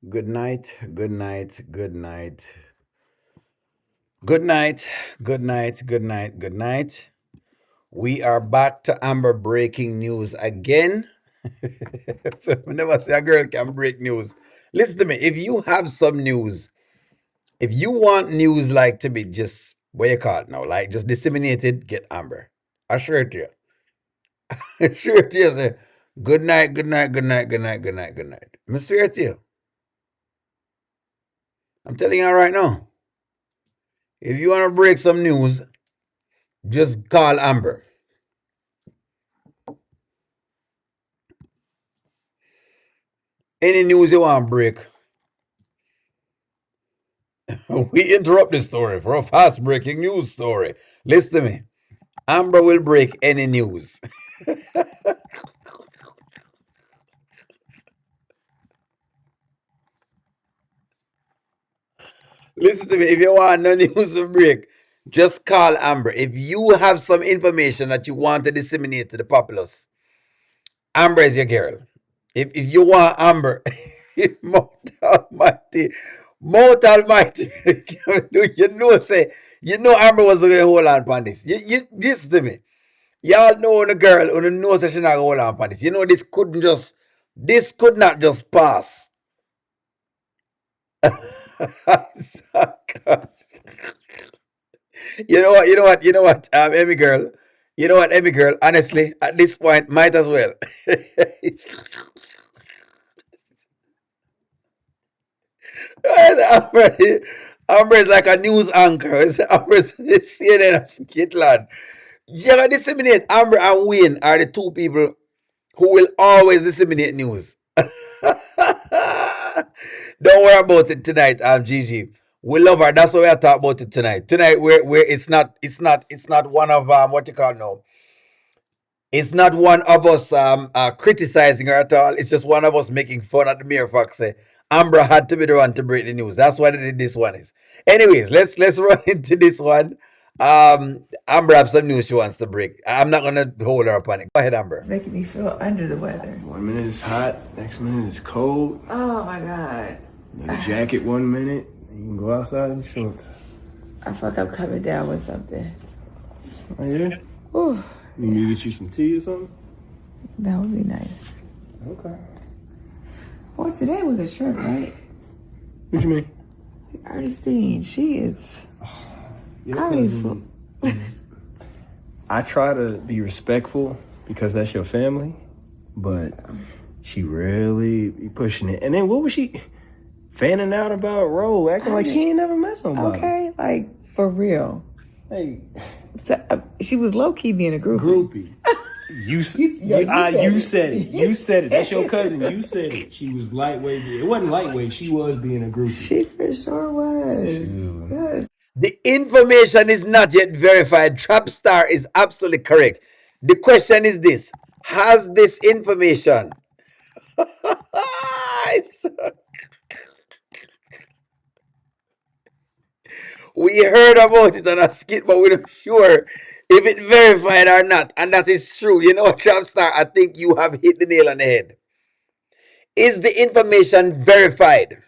Good night, good night, good night, good night, good night, good night, good night. We are back to Amber breaking news again. So I never say a girl can break news. Listen to me. If you have some news, if you want news like to be just what you call it now, like just disseminated, get Amber. I swear to you. I swear to you. Say, good night, good night, good night, good night, good night, good night. I swear to you. I'm telling you right now. If you want to break some news, just call Amber. Any news you want to break, we interrupt the story for a fast breaking news story. Listen to me. Amber will break any news. Listen to me. If you want no news to break, just call Amber. If you have some information that you want to disseminate to the populace, Amber is your girl. If you want Amber, Mount Almighty, Mount Almighty, say, Amber was going to hold on upon this. Listen to me. Y'all know the girl who knows that she not gonna hold on upon this. This could not just pass. Emmy girl. Emmy girl, honestly, at this point, might as well. Amber, Amber is like a news anchor. Amber is CNN and Skitland. You gotta disseminate. Amber and Wayne are the two people who will always disseminate news. Don't worry about it tonight, Gigi. We love her. That's why we are talking about it tonight. Tonight, where it's not one of what you call now. It's not one of us criticizing her at all. It's just one of us making fun at the mere fact say Ambra had to be the one to break the news. That's what this one is. Anyways, let's run into this one. Amber have some news she wants to break. I'm not gonna hold her up on it. Go ahead, It's Amber. making me feel under the weather. 1 minute it's hot, next minute it's cold. Oh my God. Need a jacket 1 minute, you can go outside in shorts. I feel like I'm coming down with something. Oh yeah? Whew. You need to get you some tea or something? That would be nice. Okay. Well, today was a trip, right? What you mean? Ernestine, she is. Your I mean, I try to be respectful because that's your family, but she really be pushing it. And then what was she fanning out about Role, acting like she ain't never met somebody? Okay, like for real. Hey, So, she was low key being a groupie. groupie. You said it. You said it. That's your cousin. You said it. She was lightweight. It wasn't lightweight. She was being a groupie. She for sure was. Yes. The information is not yet verified. Trapstar is absolutely correct. The question is this: has this information? We heard about it on a skit, but we're not sure if it verified or not. And that is true. You know, Trapstar, I think you have hit the nail on the head. Is the information verified?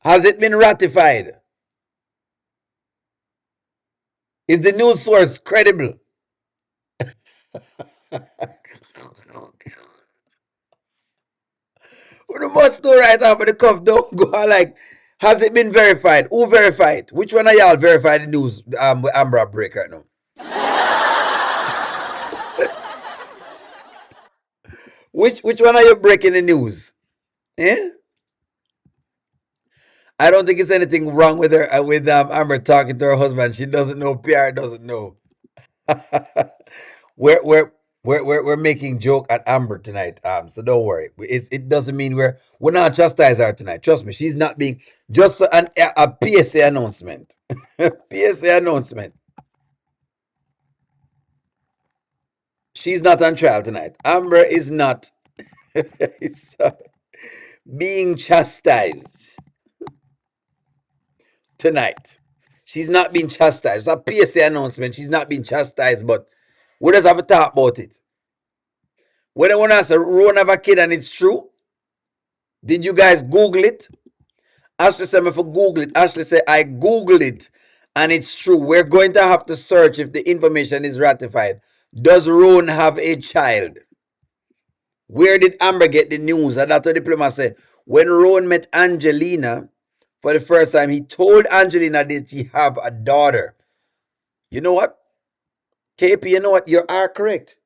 Has it been ratified? Is the news source credible? We must know right off of the cuff. Don't go like, has it been verified? Who verified? Which one of y'all verified the news with Amber break right now? Which one are you breaking the news? Eh? I don't think it's anything wrong with her with Amber talking to her husband. She doesn't know. PR doesn't know. we're we're we're making joke at Amber tonight. So don't worry. It doesn't mean we're not chastise her tonight. Trust me, she's not being just a PSA announcement. PSA announcement. She's not on trial tonight. Amber is not is, being chastised tonight. She's not being chastised. It's a PSA announcement. She's not being chastised, but we just have to talk about it. When I want to say Rone have a kid and it's true, Did you guys Google it? Ashley said me for Google it. Ashley said I Googled it and it's true. We're going to have to search if the information is ratified. Does Rone have a child? Where did Amber get the news? And that's what the diplomat said. When Rone met Angelina for the first time, he told Angelina that he have a daughter. You know what? KP, you know what? You are correct.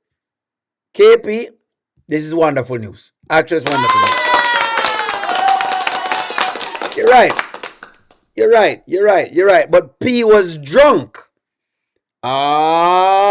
KP, this is wonderful news. Actually, it's wonderful news. You're right. You're right. You're right. You're right. But P was drunk. Ah.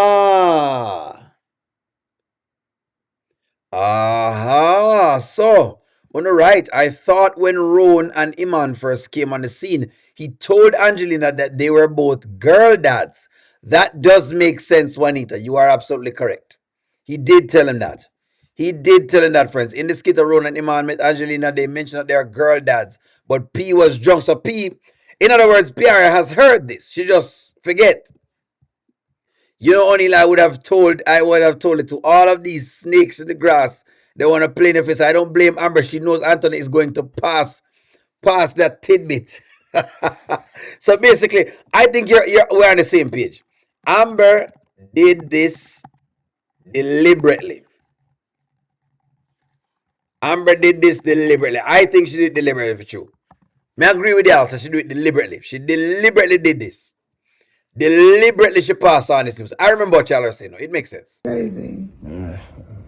Aha. So, on the right, I thought when Rone and Iman first came on the scene, he told Angelina that they were both girl dads. That does make sense, Juanita. You are absolutely correct. He did tell him that. He did tell him that, friends. In the skit of Rone and Iman met Angelina, they mentioned that they are girl dads. But P was drunk. So P, in other words, Piarry has heard this. She just forget. You know, O'Neill, I would have told it to all of these snakes in the grass. They want to play in the face. I don't blame Amber. She knows Anthony is going to pass that tidbit. So basically, I think we're on the same page. Amber did this deliberately. Amber did this deliberately. I think she did deliberately for you. May I agree with you also. She did it deliberately. She deliberately did this. Deliberately she passed on this news. I remember what y'all are saying. It makes sense. Crazy.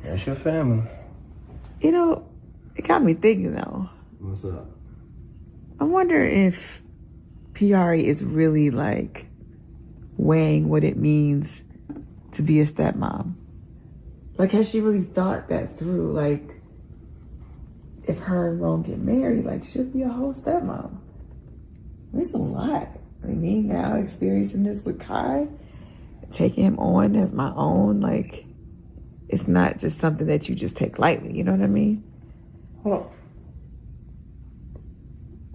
That's your family. You know, it got me thinking though. What's up? I wonder if Piarry is really like weighing what it means to be a stepmom. Like, has she really thought that through? Like, if her and Rone get married, like, she'll be a whole stepmom. It's a lot. I mean, me now experiencing this with Kai, taking him on as my own, like, it's not just something that you just take lightly. You know what I mean? Hold on.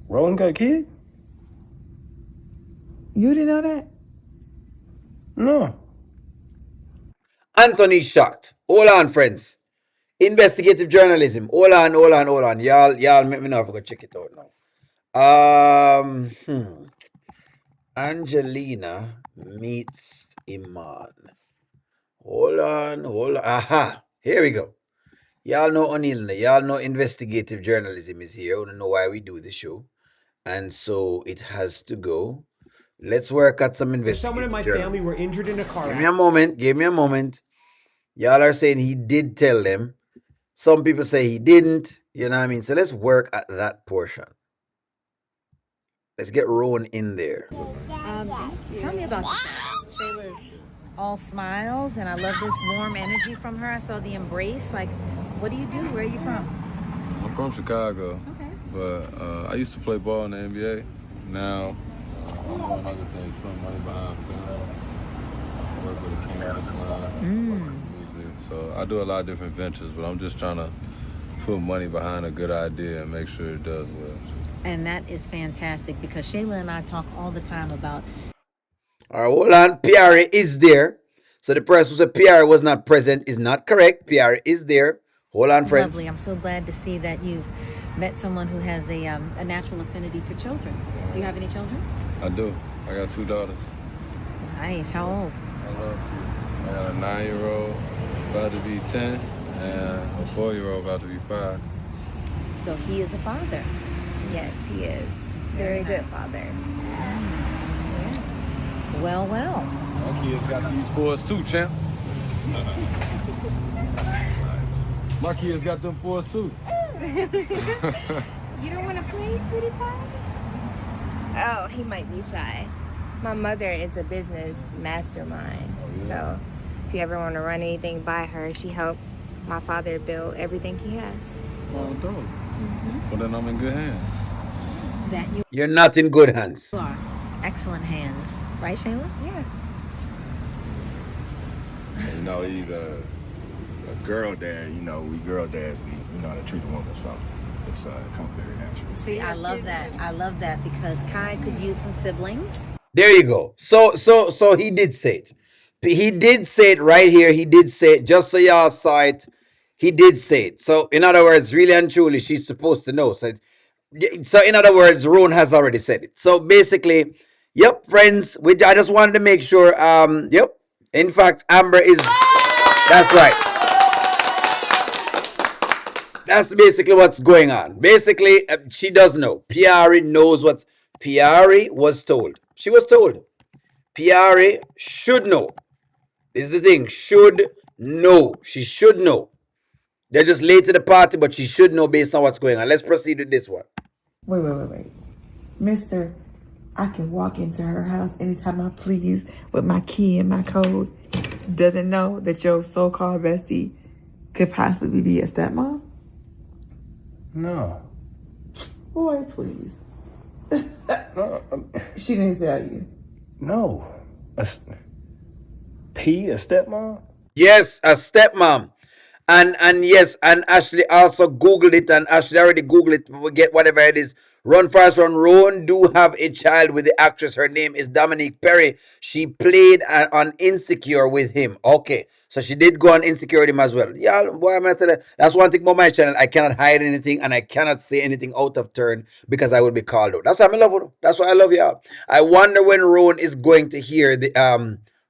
Rone got a kid? You didn't know that? No. Anthony's shocked. Hold on, friends. Investigative journalism. Hold on. Y'all make me know if I go check it out now. Angelina meets Iman. Hold on. Aha. Here we go. Y'all know O'Neill. Y'all know investigative journalism is here. I want to know why we do the show. And so it has to go. Let's work at some investigative Someone in my family were injured in a car Give me a moment. Y'all are saying he did tell them. Some people say he didn't. You know what I mean? So let's work at that portion. Let's get Rone in there. Tell me about Shayla's all smiles, and I love this warm energy from her. I saw the embrace. Like, what do you do? Where are you from? I'm from Chicago, Okay. but I used to play ball in the NBA. Now I'm doing other things, putting money behind film. I work with a King music. So I do a lot of different ventures, but I'm just trying to put money behind a good idea and make sure it does well. And that is fantastic because Shayla and I talk all the time about. All right, hold on. Piarry is there. So the person who said Piarry was not present is not correct. Piarry is there. Hold on, friends. Lovely. I'm so glad to see that you've met someone who has a natural affinity for children. Do you have any children? I do. I got 2 daughters. Nice. How old? I love you. I got a 9-year-old about to be 10 and a 4-year-old about to be 5. So he is a father. Yes, he is. Very good father. Well. My kids got these for us too, champ. My kids got them for us too. You don't want to play, sweetie pie? Oh, he might be shy. My mother is a business mastermind. So if you ever want to run anything by her, she helped my father build everything he has. Oh, dope. Well, then I'm in good hands. That you You're not in good hands. are. Excellent hands. Right, Shayla? Yeah. You know, he's a girl dad. You know, we girl dads, we know how to treat a woman, so it's comes very natural. See, I love that. I love that because Kai could use some siblings. There you go. So he did say it. He did say it right here. He did say it. Just so y'all saw it. He did say it. So, in other words, really and truly, she's supposed to know. So in other words, Rone has already said it. So basically, yep, friends, which I just wanted to make sure. Yep. In fact, Amber is. That's right. That's basically what's going on. Basically, she does know. Piarry knows what Piarry was told. She was told. Piarry should know. This is the thing. Should know. She should know. They're just late to the party, but she should know based on what's going on. Let's proceed with this one. Wait. Mister, I can walk into her house anytime I please with my key and my code. Doesn't know that your so-called bestie could possibly be a stepmom? No. Boy, please. No. She didn't tell you. No. A stepmom? Yes, a stepmom. And yes, and Ashley also Googled it, and Ashley already Googled it. We get whatever it is. Run Fast Run. Rone do have a child with the actress. Her name is Dominique Perry. She played on Insecure with him. Okay, so she did go on Insecure with him as well. Yeah, boy, I'm gonna tell you, that's one thing about my channel. I cannot hide anything, and I cannot say anything out of turn because I will be called out. That's why I love her. That's why I love y'all. I wonder when Rone is going to hear the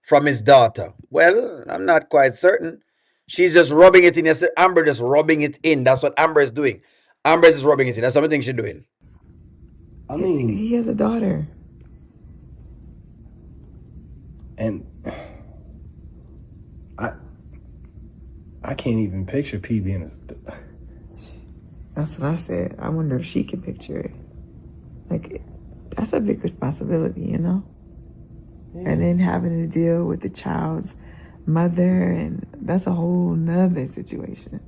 from his daughter. Well, I'm not quite certain. She's just rubbing it in. Yes, Amber just rubbing it in. That's what Amber is doing. Amber is just rubbing it in. That's something she's doing. I mean, He has a daughter. and I can't even picture P being a. That's what I said. I wonder if she can picture it. Like, that's a big responsibility, you know? Yeah. And then having to deal with the child's mother, and that's a whole nother situation.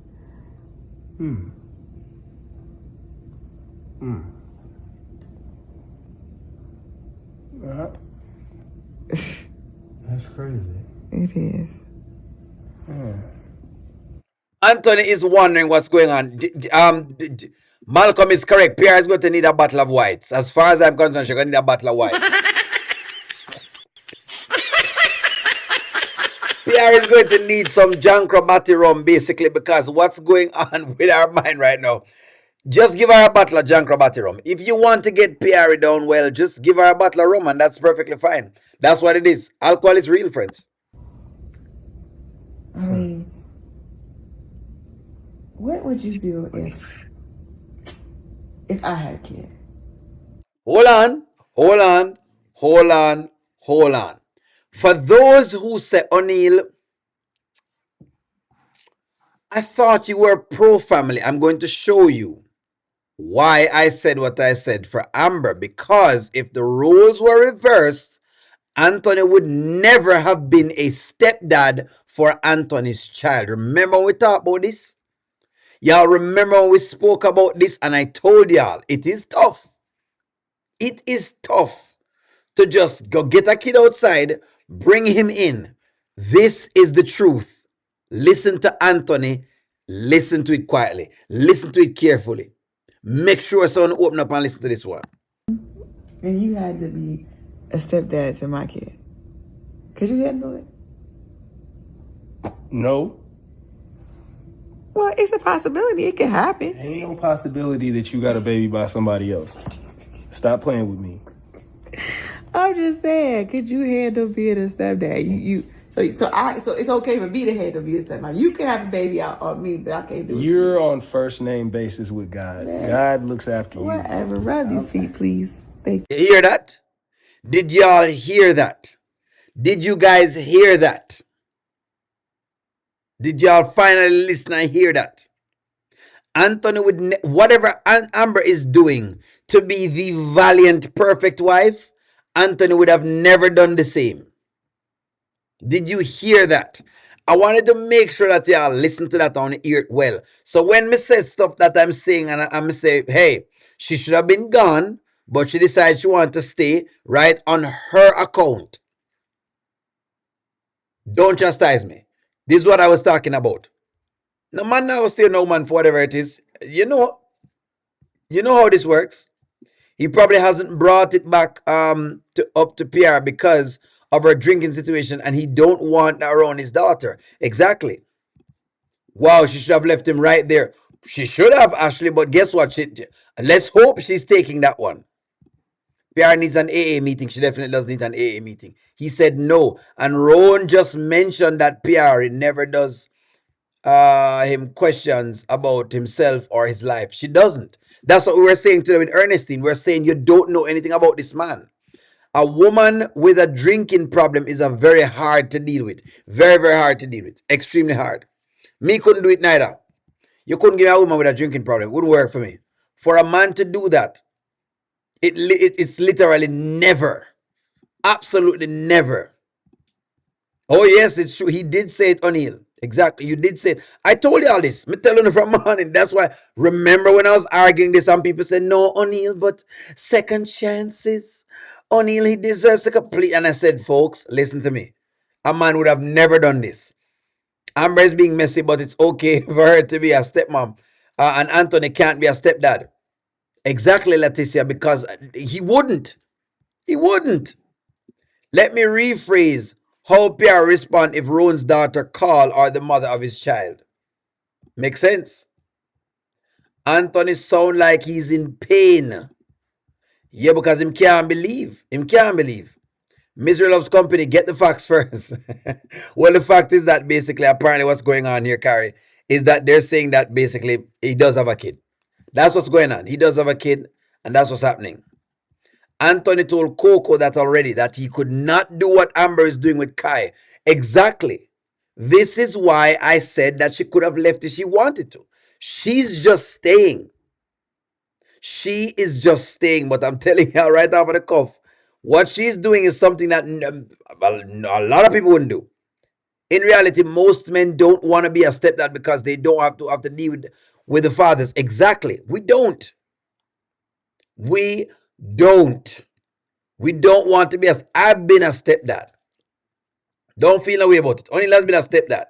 That's crazy. It is. Anthony is wondering what's going on. Malcolm is correct. Pierre is going to need a bottle of whites. As far as I'm concerned, she's going to need a bottle of whites. Pierre is going to need some Jancrobati rum, basically, because what's going on with our mind right now. Just give her a bottle of Jancrobati rum. If you want to get Piarry down well, just give her a bottle of rum, and that's perfectly fine. That's what it is. Alcohol is real, friends. I mean, what would you do if I had a kid? Hold on. For those who say, O'Neill, I thought you were pro-family. I'm going to show you why I said what I said for Amber. Because if the roles were reversed, Anthony would never have been a stepdad for Anthony's child. Remember when we talked about this? Y'all remember when we spoke about this, and I told y'all, it is tough. It is tough to just go get a kid outside, bring him in. This is the truth. Listen to Anthony. Listen to it quietly. Listen to it carefully. Make sure someone open up and listen to this one. And you had to be a stepdad to my kid. Could you handle it? No. Well, it's a possibility. It can happen. Ain't no possibility that you got a baby by somebody else. Stop playing with me. I'm just saying, could you handle being a stepdad? So it's okay for me to handle being a stepmom. You can have a baby out on me, but I can't do it. You're on first name basis with God. Yeah. God looks after you. Whatever. Rub these feet, please. Thank you. You hear that? Did y'all hear that? Did you guys hear that? Did y'all finally listen and hear that? Anthony would, whatever Amber is doing to be the valiant, perfect wife, Anthony would have never done the same. Did you hear that? I wanted to make sure that y'all listen to that and hear it well. So when me say stuff that I'm saying, and I'm say, hey, she should have been gone, but she decided she wanted to stay right on her account. Don't chastise me. This is what I was talking about. No man now stay no man for whatever it is. You know how this works. He probably hasn't brought it back up to Pierre because of her drinking situation, and he don't want that around his daughter. Exactly. Wow, she should have left him right there. She should have, Ashley, but guess what? Let's hope she's taking that one. Piarry needs an AA meeting. She definitely does need an AA meeting. He said no. And Rone just mentioned that Piarry never does him questions about himself or his life. She doesn't. That's what we were saying today with Ernestine. We're saying you don't know anything about this man. A woman with a drinking problem is a very hard to deal with. Very, very hard to deal with. Extremely hard. Me couldn't do it neither. You couldn't give me a woman with a drinking problem. It wouldn't work for me. For a man to do that, it's literally never. Absolutely never. Oh, yes, it's true. He did say it, O'Neill. Exactly. You did say it. I told you all this. Me telling you from morning. That's why, remember when I was arguing this, some people said, no, O'Neill, but second chances. O'Neill, he deserves a complete. And I said, folks, listen to me. A man would have never done this. Amber is being messy, but it's okay for her to be a stepmom. And Anthony can't be a stepdad. Exactly, Leticia, because he wouldn't. He wouldn't. Let me rephrase how Pierre respond if Rone's daughter call or the mother of his child. Make sense? Anthony sound like he's in pain. Yeah, because him can't believe. Him can't believe. Misery loves company. Get the facts first. Well, the fact is that basically, apparently, what's going on here, Carrie, is that they're saying that basically he does have a kid. That's what's going on. He does have a kid, and that's what's happening. Anthony told Coco that already, that he could not do what Amber is doing with Kai. Exactly. This is why I said that she could have left if she wanted to. She's just staying. She is just staying, but I'm telling you right off of the cuff, what she's doing is something that a lot of people wouldn't do. In reality, most men don't want to be a stepdad because they don't have to deal with the fathers. Exactly. We don't. We don't. We don't want to be I've been a stepdad. Don't feel no way about it. Only has been a stepdad.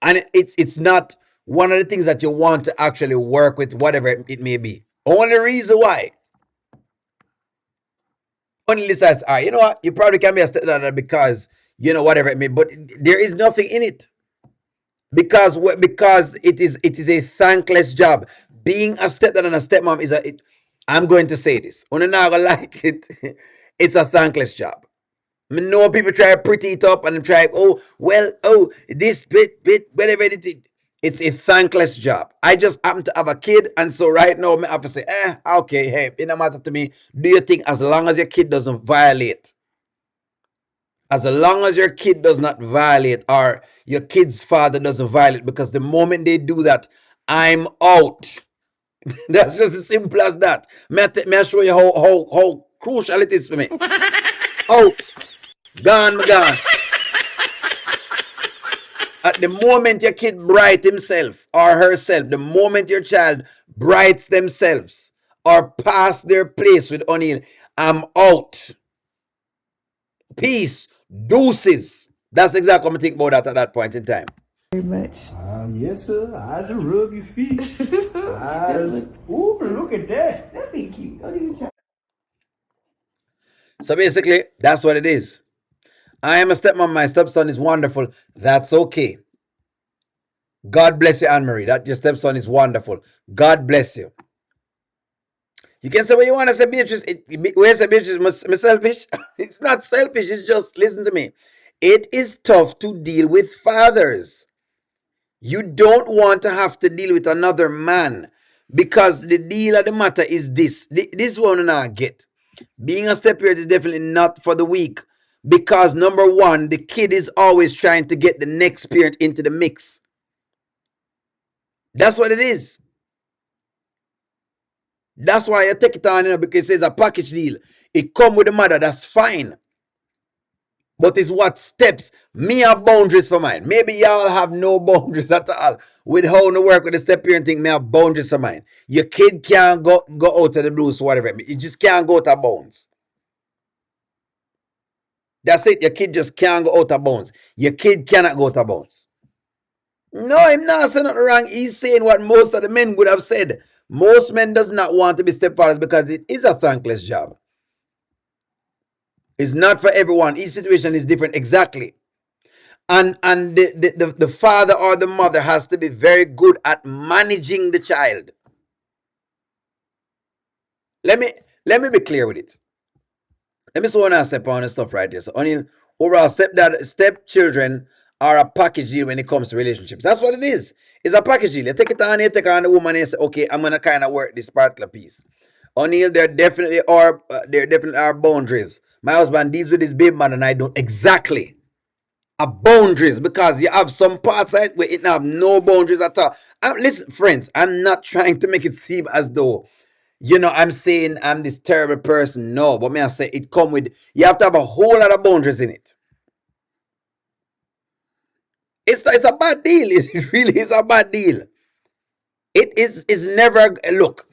And it's not one of the things that you want to actually work with, whatever it may be. Only reason why. Only says, all right, you know what? You probably can be a stepdad because, whatever it may be. But there is nothing in it. Because it is a thankless job. Being a stepdad and a stepmom I'm going to say this. I'm not gonna like it. It's a thankless job. I know people try to pretty it up and try, this bit, whatever it is. It's a thankless job. I just happen to have a kid, and so right now I have to say, okay, hey, it don't matter to me. Do your thing as long as your kid doesn't violate. As long as your kid does not violate or your kid's father doesn't violate, because the moment they do that, I'm out. That's just as simple as that. May I show you how crucial it is for me. Out. Gone, gone. At the moment your kid bright himself or herself, the moment your child brights themselves or pass their place with O'Neill, I'm out. Peace. Deuces. That's exactly what I think about that at that point in time. Very much. Yes, sir. I just rub your feet. Ooh, look at that. That'd be cute. Don't even try. So basically, that's what it is. I am a stepmom. My stepson is wonderful. That's okay. God bless you, Anne Marie. That your stepson is wonderful. God bless you. You can say what you want to say, Beatrice. Where's the Beatrice? Am I selfish? It's not selfish. It's just, listen to me. It is tough to deal with fathers. You don't want to have to deal with another man, because the deal of the matter is this. This one I get. Being a step parent is definitely not for the weak, because number one, the kid is always trying to get the next parent into the mix. That's what it is. That's why I take it on, because it's a package deal. It come with the mother, that's fine. But it's what steps. Me have boundaries for mine. Maybe y'all have no boundaries at all. With how to work with the step parenting, me have boundaries for mine. Your kid can't go out of the blues, whatever. It just can't go out of bounds. That's it. Your kid just can't go out of bounds. Your kid cannot go out of bounds. No, I'm not saying nothing wrong. He's saying what most of the men would have said. Most men does not want to be stepfathers because it is a thankless job. It's not for everyone. Each situation is different. Exactly. And the father or the mother has to be very good at managing the child. Let me let me be clear with it. Let me say one step on the stuff right here. So only overall stepchildren are a package deal when it comes to relationships. That's what it is. It's a package deal. You take it on, you take on the woman, and you say, okay, I'm gonna kind of work this particular piece. O'Neill, there definitely are boundaries. My husband deals with his baby man, and I don't exactly a boundaries because you have some parts like where it have no boundaries at all. Listen, friends, I'm not trying to make it seem as though I'm saying I'm this terrible person. No, but me I say it come with you have to have a whole lot of boundaries in it. It's a bad deal. It really is a bad deal. It is never look.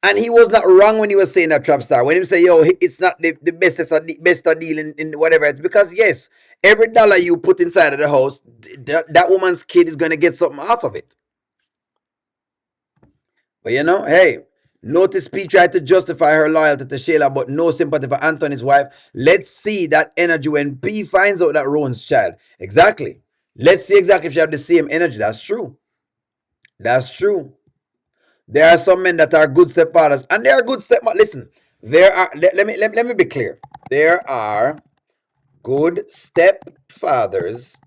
And he was not wrong when he was saying that trap star. When he say, yo, it's not the best deal in whatever. It's because yes, every dollar you put inside of the house, that woman's kid is gonna get something off of it. But hey, notice P tried to justify her loyalty to Shayla, but no sympathy for Anthony's wife. Let's see that energy when P finds out that Rone's child. Exactly. Let's see exactly if she have the same energy. That's true. That's true. There are some men that are good stepfathers, and there are good stepmothers. Listen, let me be clear. There are good stepfathers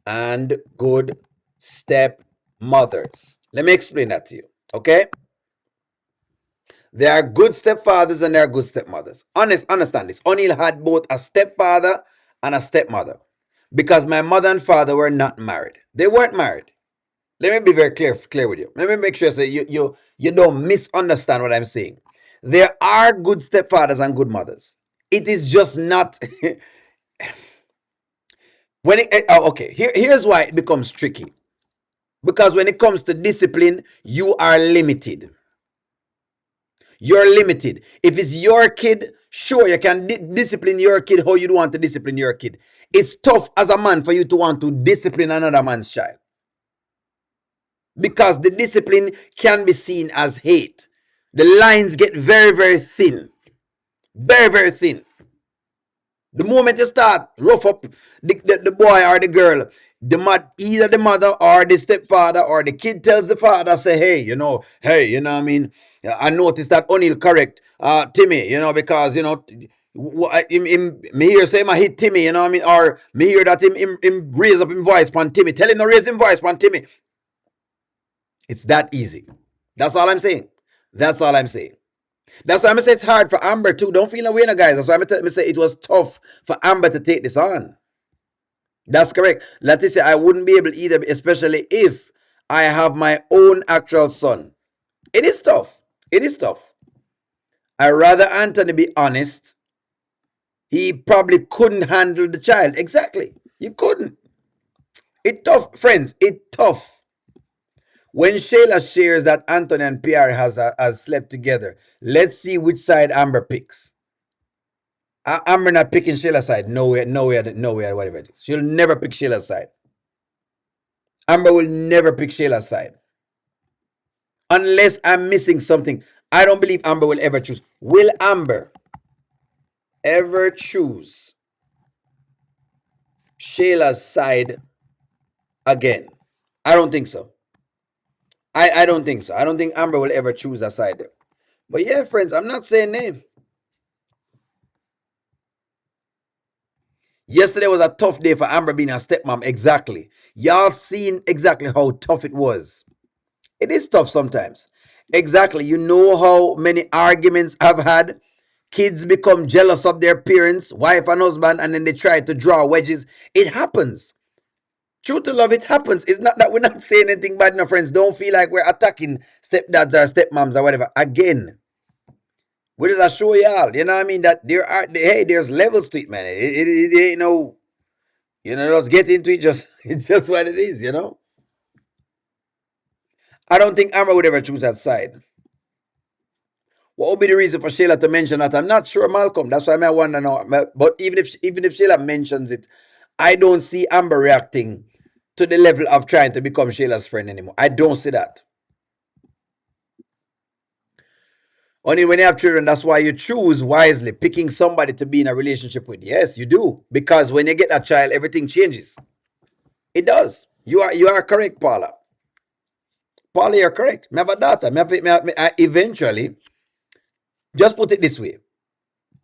and good stepmothers. Let me explain that to you. Okay? There are good stepfathers and there are good stepmothers. Understand this. O'Neill had both a stepfather and a stepmother. Because my mother and father were not married. They weren't married. Let me be very clear with you. Let me make sure so you don't misunderstand what I'm saying. There are good stepfathers and good mothers. It is just not when okay. Here's why it becomes tricky. Because when it comes to discipline, you are limited. You're limited. If it's your kid, sure, you can discipline your kid how you want to discipline your kid. It's tough as a man for you to want to discipline another man's child. Because the discipline can be seen as hate. The lines get very, very thin. Very, very thin. The moment you start rough up the boy or the girl, either the mother or the stepfather or the kid tells the father, say, hey, what I mean? I noticed that O'Neill correct Timmy, because, me hear say I hit Timmy, you know what I mean? Or me hear that him raise up his voice on Timmy. Tell him to raise his voice on Timmy. It's that easy. That's all I'm saying. That's all I'm saying. That's why I'm say it's hard for Amber too. Don't feel no way, no guys. That's why I'm say it was tough for Amber to take this on. That's correct. Let's say I wouldn't be able either, especially if I have my own actual son. It is tough. It is tough. I rather Anthony be honest. He probably couldn't handle the child. Exactly. You couldn't. It tough, friends. It tough. When Shayla shares that Anthony and Piarry has slept together, let's see which side Amber picks. Amber not picking Shayla's side. No way, no way, no way, whatever it is. She'll never pick Shayla's side. Amber will never pick Shayla's side. Unless I'm missing something. I don't believe Amber will ever choose. Will Amber ever choose Shayla's side again? I don't think so. I don't think so. I don't think Amber will ever choose a side. But yeah, friends, I'm not saying name. Yesterday was a tough day for Amber being a stepmom. Exactly. Y'all seen exactly how tough it was. It is tough sometimes. Exactly. You know how many arguments I've had. Kids become jealous of their parents, wife and husband, and then they try to draw wedges. It happens. True to love, it happens. It's not that we're not saying anything bad, no friends. Don't feel like we're attacking stepdads or stepmoms or whatever. Again, we just show y'all, you know what I mean? That there's levels to it, man. It ain't no, just get into it. It's just what it is, I don't think Amber would ever choose that side. What would be the reason for Shayla to mention that? I'm not sure, Malcolm. That's why I wonder now. But even if Shayla mentions it, I don't see Amber reacting to the level of trying to become Shayla's friend anymore. I don't see that. Only when you have children, that's why you choose wisely, picking somebody to be in a relationship with. Yes, you do. Because when you get that child, everything changes. It does. You are correct, Paula. Paula, you're correct. Me have a daughter. Eventually, just put it this way.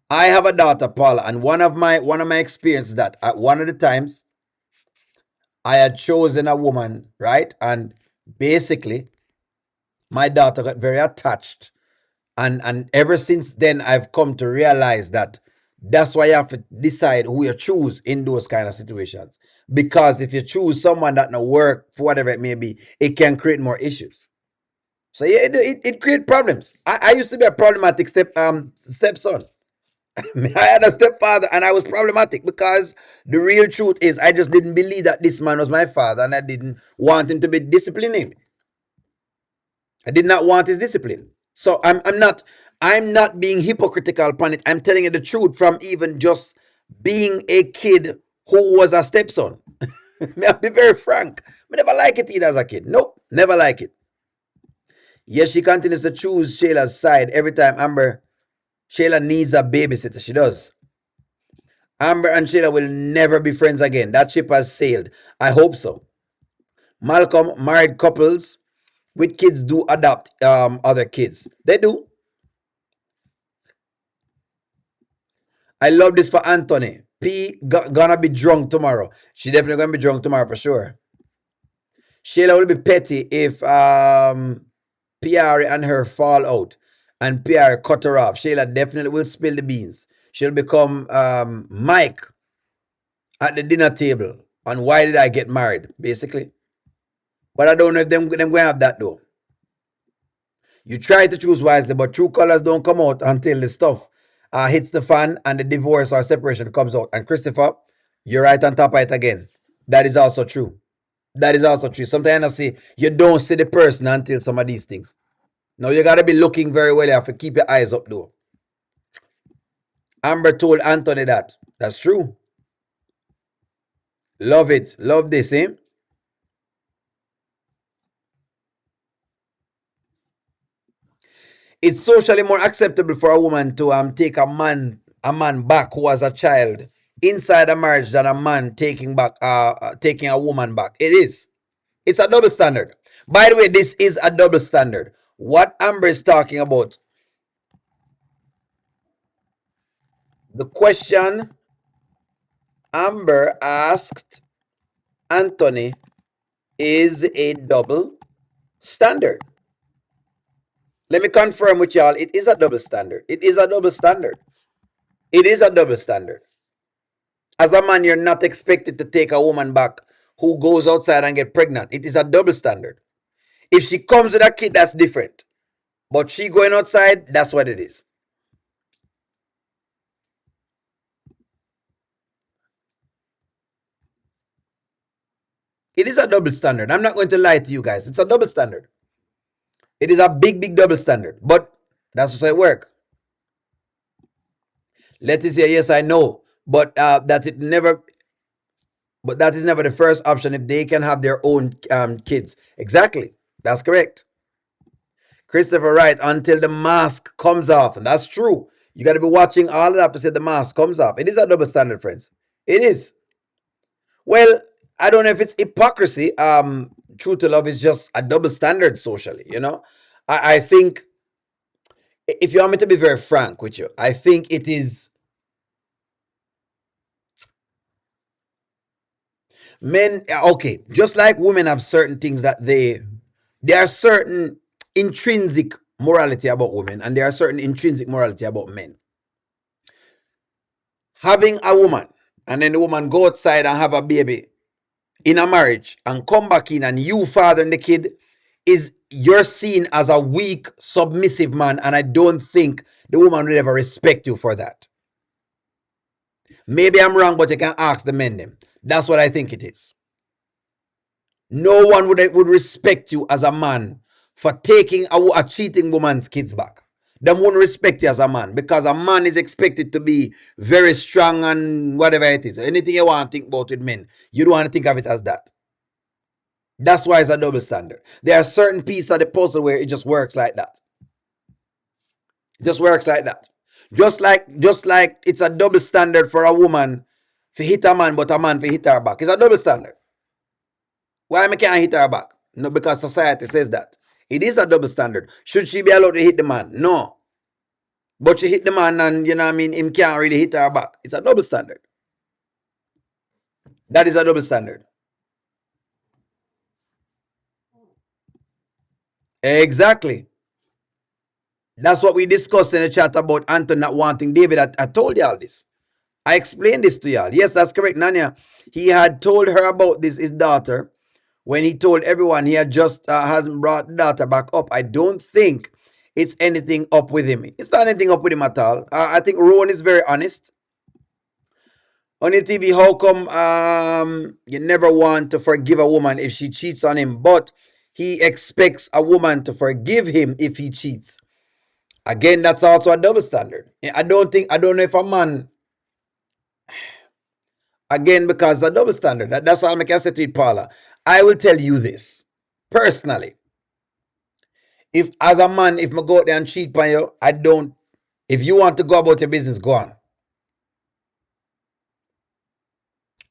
I have a daughter, Paula, and one of my experiences that at one of the times I had chosen a woman, right? And basically, my daughter got very attached. And ever since then, I've come to realize that that's why you have to decide who you choose in those kind of situations. Because if you choose someone that no work for whatever it may be, it can create more issues. So yeah, it creates problems. I used to be a problematic stepson. I had a stepfather and I was problematic because the real truth is I just didn't believe that this man was my father and I didn't want him to be disciplining me. I did not want his discipline. So I'm not being hypocritical upon it. I'm telling you the truth from even just being a kid who was a stepson. I'll be very frank. I never like it either as a kid. Nope, never like it. Yes, she continues to choose Shayla's side every time Shayla needs a babysitter. She does. Amber and Shayla will never be friends again. That ship has sailed. I hope so. Malcolm, married couples with kids do adopt other kids. They do. I love this for Anthony. Gonna be drunk tomorrow. She definitely gonna be drunk tomorrow for sure. Shayla will be petty if Piarry and her fall out and Piarry cut her off. Shayla definitely will spill the beans. She'll become Mike at the dinner table. And why did I get married? Basically. But I don't know if them going to have that though. You try to choose wisely, but true colors don't come out until the stuff hits the fan and the divorce or separation comes out. And Christopher, you're right on top of it again. That is also true. That is also true. Sometimes I say you don't see the person until some of these things. Now you gotta be looking very well. You have to keep your eyes up though. Amber told Anthony that. That's true. Love it. Love this, eh? It's socially more acceptable for a woman to take a man back who was a child inside a marriage than a man taking a woman back. It is. It's a double standard. By the way, this is a double standard. What Amber is talking about, the question Amber asked Anthony is a double standard. Let me confirm with y'all, it is a double standard. It is a double standard. It is a double standard. As a man, you're not expected to take a woman back who goes outside and get pregnant. It is a double standard. If she comes with a kid, that's different. But she going outside, that's what it is. It is a double standard. I'm not going to lie to you guys. It's a double standard. It is a big, big double standard. But that's how it works. Let us say yes, I know. But that is never the first option if they can have their own kids. Exactly. That's correct. Christopher Wright, until the mask comes off. And that's true. You got to be watching all of that to say the mask comes off. It is a double standard, friends. It is. Well, I don't know if it's hypocrisy. True to love is just a double standard socially, you know? I think, if you want me to be very frank with you, I think it is men, okay, just like women have certain things that there are certain intrinsic morality about women and there are certain intrinsic morality about men. Having a woman and then the woman go outside and have a baby in a marriage and come back in and you fathering the kid, is you're seen as a weak, submissive man, and I don't think the woman will ever respect you for that. Maybe I'm wrong, but you can ask the men them. That's what I think it is. No one would respect you as a man for taking a cheating woman's kids back. They won't respect you as a man because a man is expected to be very strong and whatever it is. Anything you want to think about with men, you don't want to think of it as that. That's why it's a double standard. There are certain pieces of the puzzle where it just works like that. Just works like that. Just like it's a double standard for a woman to hit a man, but a man to hit her back. It's a double standard. Why I can't hit her back? No, because society says that. It is a double standard. Should she be allowed to hit the man? No. But she hit the man and you know what I mean, him can't really hit her back. It's a double standard. That is a double standard. Exactly. That's what we discussed in the chat about Anton not wanting David. I told y'all this. I explained this to y'all. Yes, that's correct, Nanya. He had told her about this, his daughter, when he told everyone he had just hasn't brought the daughter back up. I don't think it's anything up with him. It's not anything up with him at all. I think Rone is very honest. On the TV, how come you never want to forgive a woman if she cheats on him, but he expects a woman to forgive him if he cheats? Again, that's also a double standard. I don't know if a man, again, because a double standard. That's all I can say to it, Paula. I will tell you this personally. If as a man, if I go out there and cheat on you, I don't. If you want to go about your business, go on.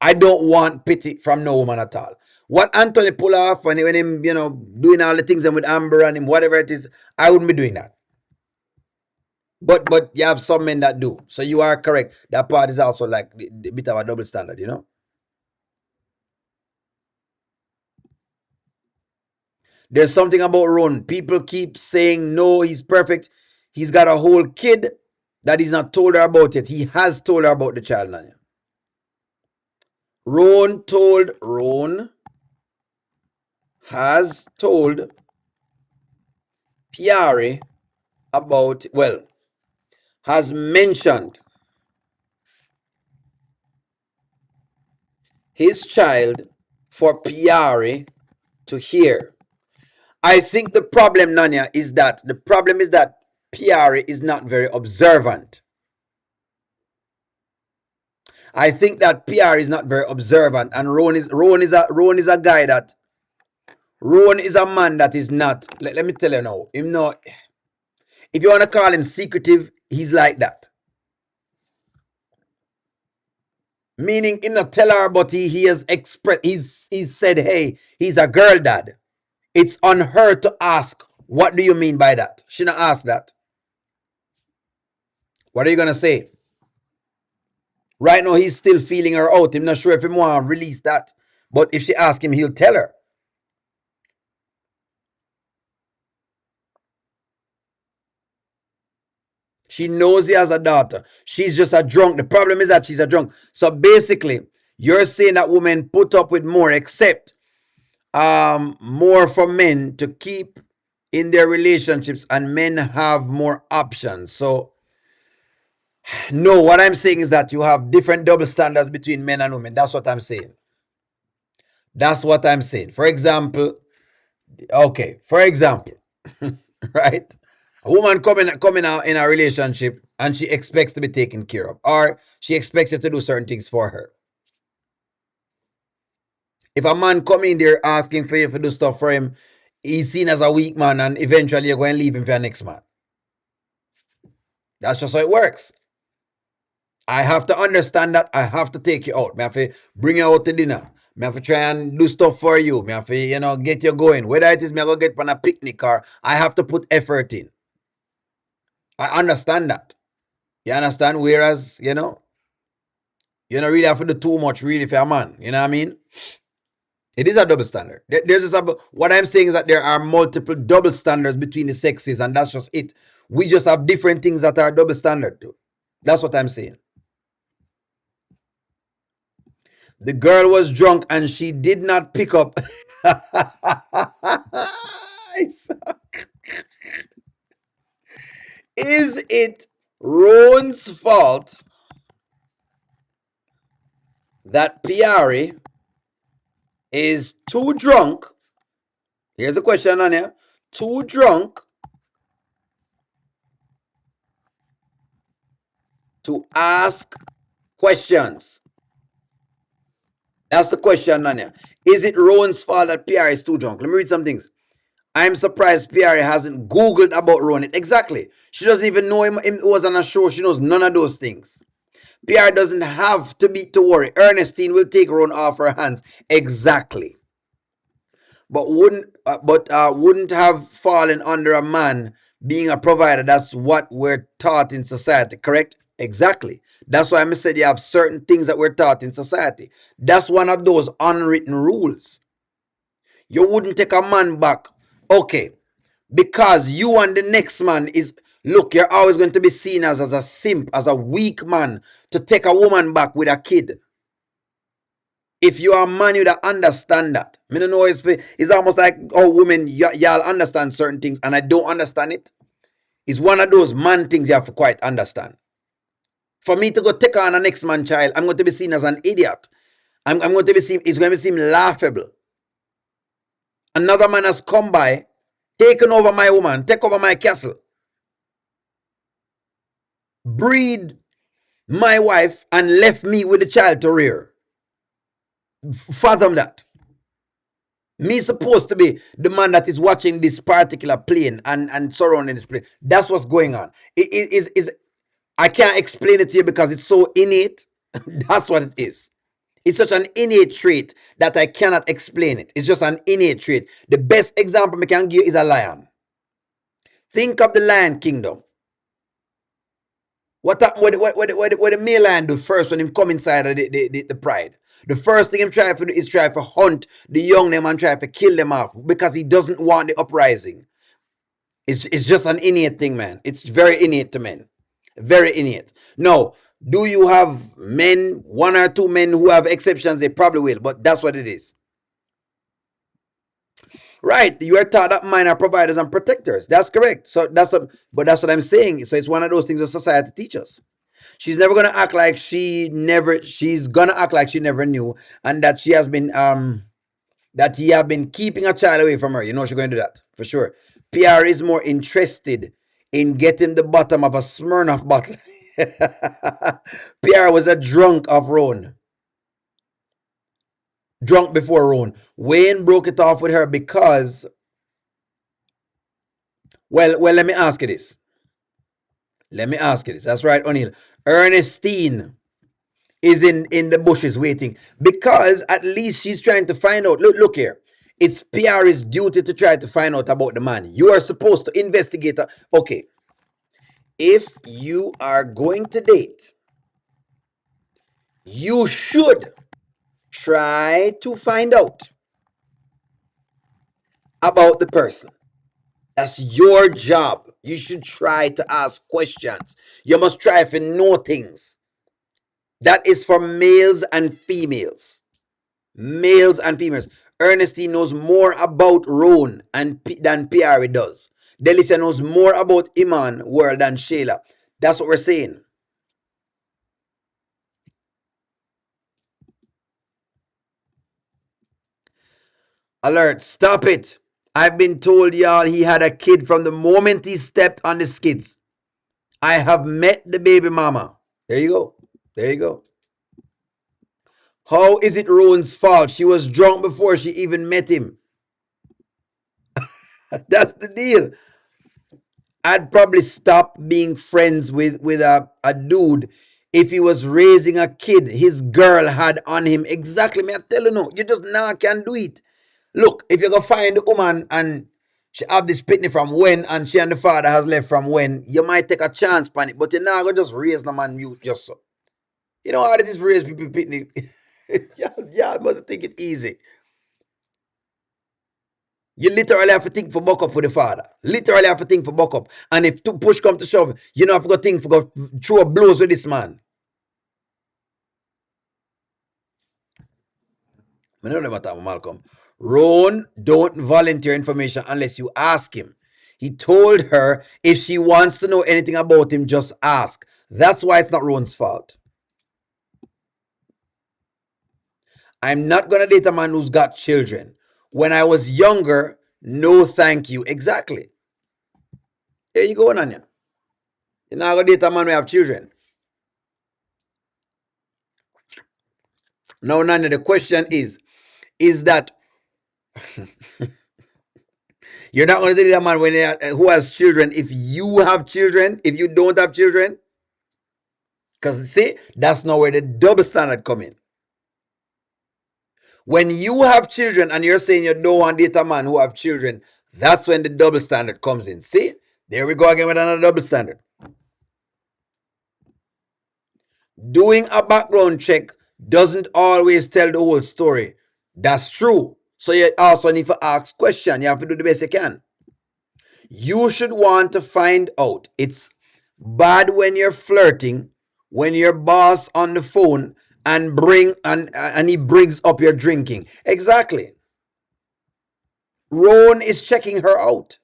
I don't want pity from no woman at all. What Anthony pull off when him, doing all the things and with Amber and him, whatever it is, I wouldn't be doing that. But you have some men that do. So you are correct. That part is also like a bit of a double standard. There's something about Ron. People keep saying, no, he's perfect. He's got a whole kid that he's not told her about yet. He has told her about the child, Nanya. Ron has told Piarry about, well, has mentioned his child for Piarry to hear. I think the problem, Nanya, is that Piarry is not very observant. I think that PR is not very observant, and Rone is a guy that Rone is a man that is not. Let me tell you now, him not. If you want to call him secretive, he's like that. Meaning, him not tell her, but he has expressed. He's said, hey, he's a girl dad. It's on her to ask. What do you mean by that? She not ask that. What are you gonna say? Right now, he's still feeling her out. I'm not sure if he want to release that. But if she asks him, he'll tell her. She knows he has a daughter. She's just a drunk. The problem is that she's a drunk. So basically, you're saying that women put up with more, except more for men to keep in their relationships, and men have more options. So no, what I'm saying is that you have different double standards between men and women. That's what I'm saying. That's what I'm saying. For example, right? A woman coming out in a relationship and she expects to be taken care of, or she expects you to do certain things for her. If a man come in there asking for you to do stuff for him, he's seen as a weak man, and eventually you're going to leave him for your next man. That's just how it works. I have to understand that. I have to take you out. I have to bring you out to dinner. I have to try and do stuff for you. I have to, get you going. Whether it is me go get on a picnic, or I have to put effort in. I understand that. You understand? Whereas, you don't really have to do too much really for a man. You know what I mean? It is a double standard. There's just what I'm saying is that there are multiple double standards between the sexes, and that's just it. We just have different things that are double standard too. That's what I'm saying. The girl was drunk and she did not pick up. Is it Rone's fault that Piarry is too drunk? Here's the question on here. Too drunk to ask questions. That's the question on here. Is it Rone's fault that Piarry is too drunk? Let me read some things. I'm surprised Piarry hasn't Googled about Rone. Exactly. She doesn't even know him was on a show. She knows none of those things. Piarry doesn't have to worry. Ernestine will take Rone off her hands. Exactly. But wouldn't have fallen under a man being a provider. That's what we're taught in society, correct? Exactly. That's why I said you have certain things that we're taught in society. That's one of those unwritten rules. You wouldn't take a man back. Okay. Because you and the next man is, look, you're always going to be seen as a simp, as a weak man to take a woman back with a kid. If you are a man, you understand that. I don't know, it's almost like, oh, women, y'all understand certain things and I don't understand it. It's one of those man things you have to quite understand. For me to go take on a next man child, I'm going to be seen as an idiot. I'm going to be seen, it's going to seem laughable. Another man has come by, taken over my woman, take over my castle, breed my wife, and left me with the child to rear. Fathom that. Me supposed to be the man that is watching this particular plane and surrounding this plane. That's what's going on. It is I can't explain it to you because it's so innate. That's what it is. It's such an innate trait that I cannot explain it. It's just an innate trait. The best example I can give is a lion. Think of the Lion Kingdom. What the male lion do first when him come inside of the pride? The first thing him try to do is try to hunt the young them and try to kill them off because he doesn't want the uprising. It's just an innate thing, man. It's very innate to men. Very innate. No, do you have men, one or two men who have exceptions? They probably will, but that's what it is. Right. You are taught that men are providers and protectors. That's correct. So but that's what I'm saying. So it's one of those things that society teaches. She's never gonna act like she's gonna act like she never knew and that she has been that he have been keeping a child away from her. You know she's going to do that for sure. PR is more interested in getting the bottom of a Smirnoff bottle. PR was a drunk of Rone. Drunk before Rone. Wayne broke it off with her because, well, let me ask you this. Let me ask you this. That's right, O'Neill. Ernestine is in the bushes waiting because at least she's trying to find out. Look here. It's PR's duty to try to find out about the man. You are supposed to investigate. Okay. If you are going to date, you should try to find out about the person. That's your job. You should try to ask questions. You must try to know things. That is for males and females. Males and females. Ernestine knows more about Rone than Piarry does. Delicia knows more about Iman world than Shayla. That's what we're saying. Alert, stop it. I've been told y'all he had a kid from the moment he stepped on the skids. I have met the baby mama. There you go. There you go. How is it Rone's fault? She was drunk before she even met him. That's the deal. I'd probably stop being friends with a dude if he was raising a kid his girl had on him. Exactly, me I tell you no. You just now can do it. Look, if you go find the woman and she have this pitney from when and she and the father has left from when, you might take a chance on it. But you're not gonna just raise the man mute just so. You know how it is to raise people pitney. Yeah, must think it easy. You literally have to think for buck up for the father. Literally have to think for buck up. And if two push come to shove, you know have to go think for go throw blows with this man. I know them at Malcolm. Rone don't volunteer information unless you ask him. He told her if she wants to know anything about him, just ask. That's why it's not Rone's fault. I'm not gonna date a man who's got children. When I was younger, no thank you. Exactly. There you go, Nanya. You're not gonna date a man who have children. Now, Nanya, the question is that You're not going to date a man who has children if you have children, if you don't have children. Because see, that's not where the double standard come in. When you have children and you're saying you don't want to date a man who have children, that's when the double standard comes in. See, there we go again with another double standard. Doing a background check doesn't always tell the whole story. That's true. So you also need to ask questions. You have to do the best you can. You should want to find out. It's bad when you're flirting, when your boss on the phone and he brings up your drinking. Exactly. Rone is checking her out.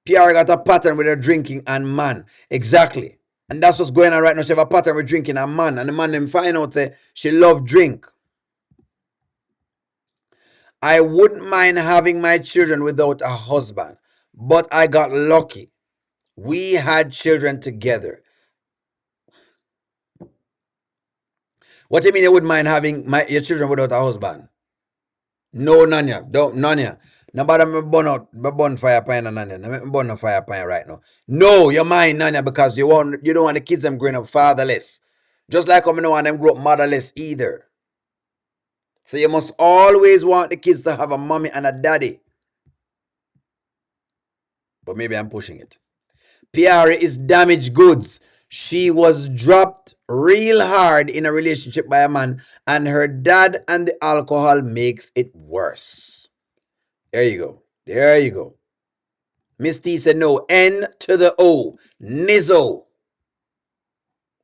Piarry got a pattern with her drinking and man. Exactly. And that's what's going on right now. She have a pattern with drinking and man. And the man them find out that she love drink. I wouldn't mind having my children without a husband. But I got lucky. We had children together. What do you mean you wouldn't mind having your children without a husband? No, Nanya. Don't, Nanya. Nobody me burn out, me burn fire pine and Nanya. Me burn no fire pine right now. No, you're mine, Nanya, because you don't want the kids them growing up fatherless. Just like I'm don't want them grow up motherless either. So you must always want the kids to have a mommy and a daddy. But maybe I'm pushing it. Piarry is damaged goods. She was dropped real hard in a relationship by a man, and her dad and the alcohol makes it worse. There you go. There you go. Miss T said no. N to the O. Nizzo.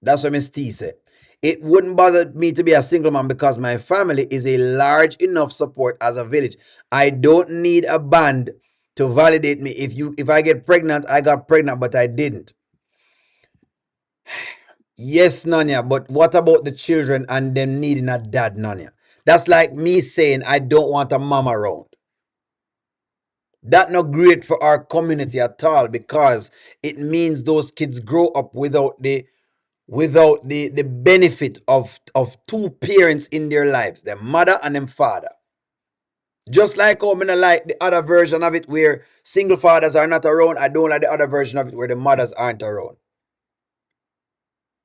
That's what Miss T said. It wouldn't bother me to be a single man because my family is a large enough support as a village. I don't need a band to validate me. If I get pregnant, I got pregnant, but I didn't. Yes, Nanya, but what about the children and them needing a dad, Nanya? That's like me saying I don't want a mom around. That's not great for our community at all because it means those kids grow up without the benefit of two parents in their lives, their mother and their father. Just like how I like the other version of it where single fathers are not around, I don't like the other version of it where the mothers aren't around.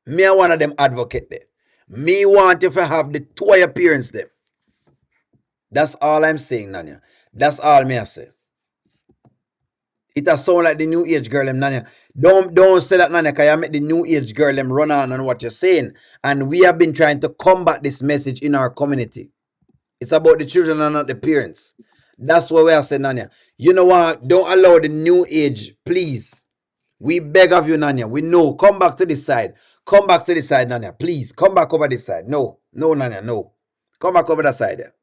Me are one of them advocate there. Me want if I have the two of your parents there. That's all I'm saying, Nanya. That's all me I say. It a sound like the new age girl, them, Nanya. Don't say that, Nanya, because you make the new age girl, them run on what you're saying. And we have been trying to combat this message in our community. It's about the children and not the parents. That's what we are saying, Nanya. You know what? Don't allow the new age, please. We beg of you, Nanya. We know. Come back to this side. Come back to this side, Nanya. Please, come back over this side. No, no, Nanya, no. Come back over that side there.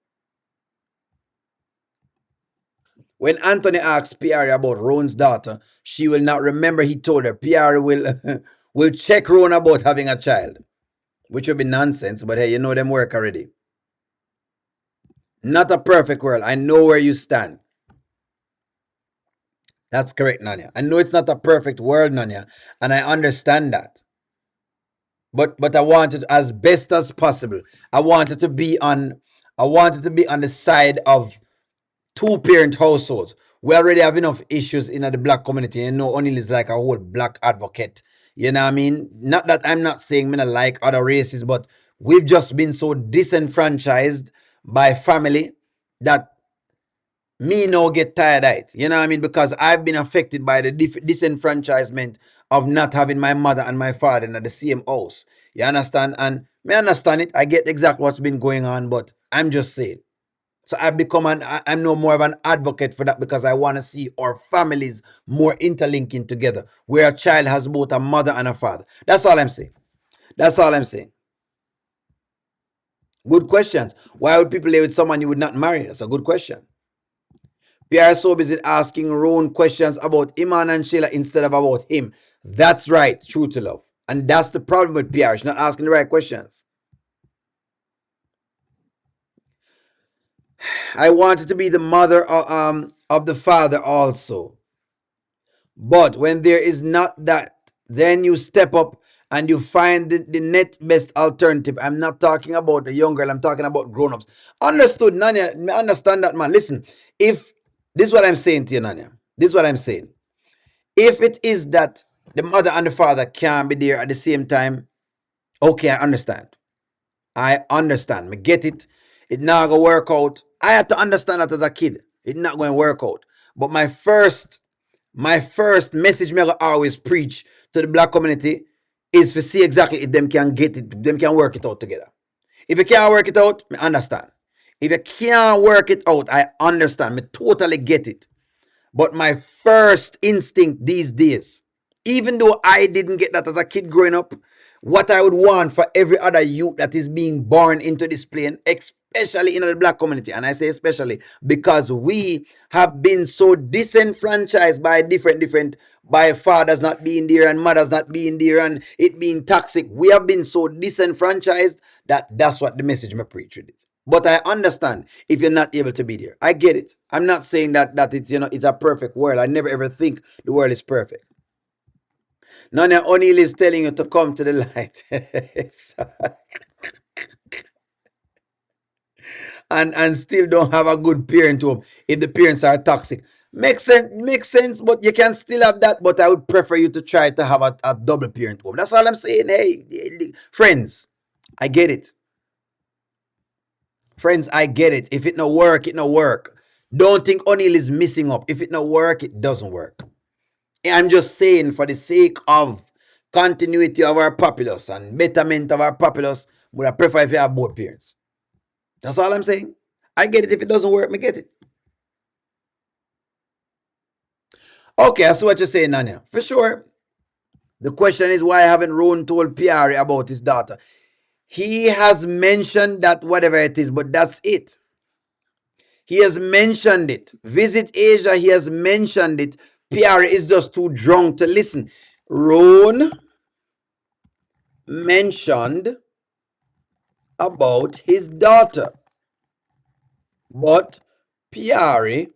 When Anthony asks Piarry about Rone's daughter, she will not remember he told her. Piarry will check Rone about having a child. Which would be nonsense, but hey, you know them work already. Not a perfect world. I know where you stand. That's correct, Nanya. I know it's not a perfect world, Nanya, and I understand that. But I want it as best as possible. I want it to be on the side of two-parent households. We already have enough issues in the black community. You know, O'Neill is like a whole black advocate. You know what I mean? Not that I'm not saying me not like other races, but we've just been so disenfranchised by family that me now get tired of it. You know what I mean? Because I've been affected by the disenfranchisement of not having my mother and my father in the same house. You understand? And me understand it. I get exactly what's been going on, but I'm just saying. So I'm no more of an advocate for that because I want to see our families more interlinking together, where a child has both a mother and a father. That's all I'm saying. That's all I'm saying. Good questions. Why would people live with someone you would not marry? That's a good question. Pierre so busy asking Rone questions about Iman and Sheila instead of about him. That's right, true to love. And that's the problem with Pierre. She's not asking the right questions. I wanted to be the mother of the father also. But when there is not that, then you step up and you find the net best alternative. I'm not talking about the young girl. I'm talking about grown-ups. Understood, Nanya. I understand that, man. Listen, if This is what I'm saying to you, Nanya. This is what I'm saying. If it is that the mother and the father can't be there at the same time, okay, I understand. I understand. Me get it. It not gonna work out. I had to understand that as a kid. It not going to work out. But my first message me always preach to the black community is to see exactly if them can get it, them can work it out together. If you can't work it out, me understand. If you can't work it out, I understand. Me totally get it. But my first instinct these days, even though I didn't get that as a kid growing up, what I would want for every other youth that is being born into this plane, especially in the black community, and I say especially because we have been so disenfranchised by different by fathers not being there and mothers not being there and it being toxic. We have been so disenfranchised that's what the message me preach with it. But I understand if you're not able to be there. I get it. I'm not saying that it's it's a perfect world. I never ever think the world is perfect. Nanya O'Neill is telling you to come to the light. and still don't have a good parent to home if the parents are toxic. Makes sense, but you can still have that. But I would prefer you to try to have a double parent home. That's all I'm saying. Hey, friends, I get it. Friends, I get it. If it no work, it no work. Don't think O'Neill is missing up. If it no work, it doesn't work. I'm just saying for the sake of continuity of our populace and betterment of our populace, would I prefer if you have both parents. That's all I'm saying. I get it. If it doesn't work, me get it. Okay, I see what you're saying, Nanya. For sure. The question is why haven't Rone told Piarry about his daughter? He has mentioned that whatever it is, but that's it. He has mentioned it. Visit Asia, he has mentioned it. Piarry is just too drunk to listen. Rone mentioned about his daughter, but Piarry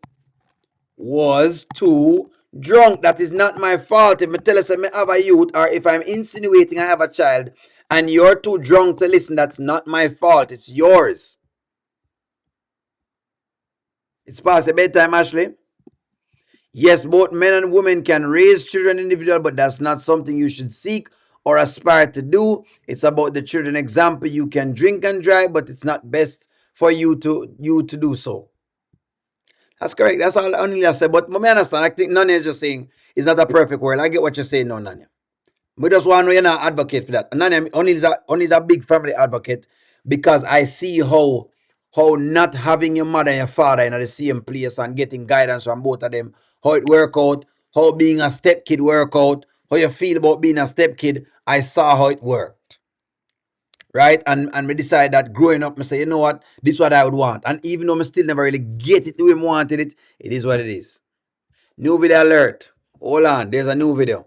was too drunk. That is not my fault. If I tell us I have a youth or if I'm insinuating I have a child and you're too drunk to listen, that's not my fault. It's yours. It's past the bedtime, Ashley. Yes, both men and women can raise children individually, but that's not something you should seek or aspire to do. It's about the children example. You can drink and drive, but it's not best for you to do so. That's correct. That's all only I said. But I understand. I think Nanya is just saying it's not a perfect world. I get what you're saying now, Nanya. We just want to know you're not advocate for that. Nanya only is a big family advocate because I see how not having your mother and your father in the same place and getting guidance from both of them, how it work out, how being a stepkid work out, how you feel about being a stepkid. I saw how it worked. Right? And we decide that growing up, I say, you know what, this is what I would want. And even though I still never really get it the way I wanted it, it is what it is. New video alert. Hold on, there's a new video.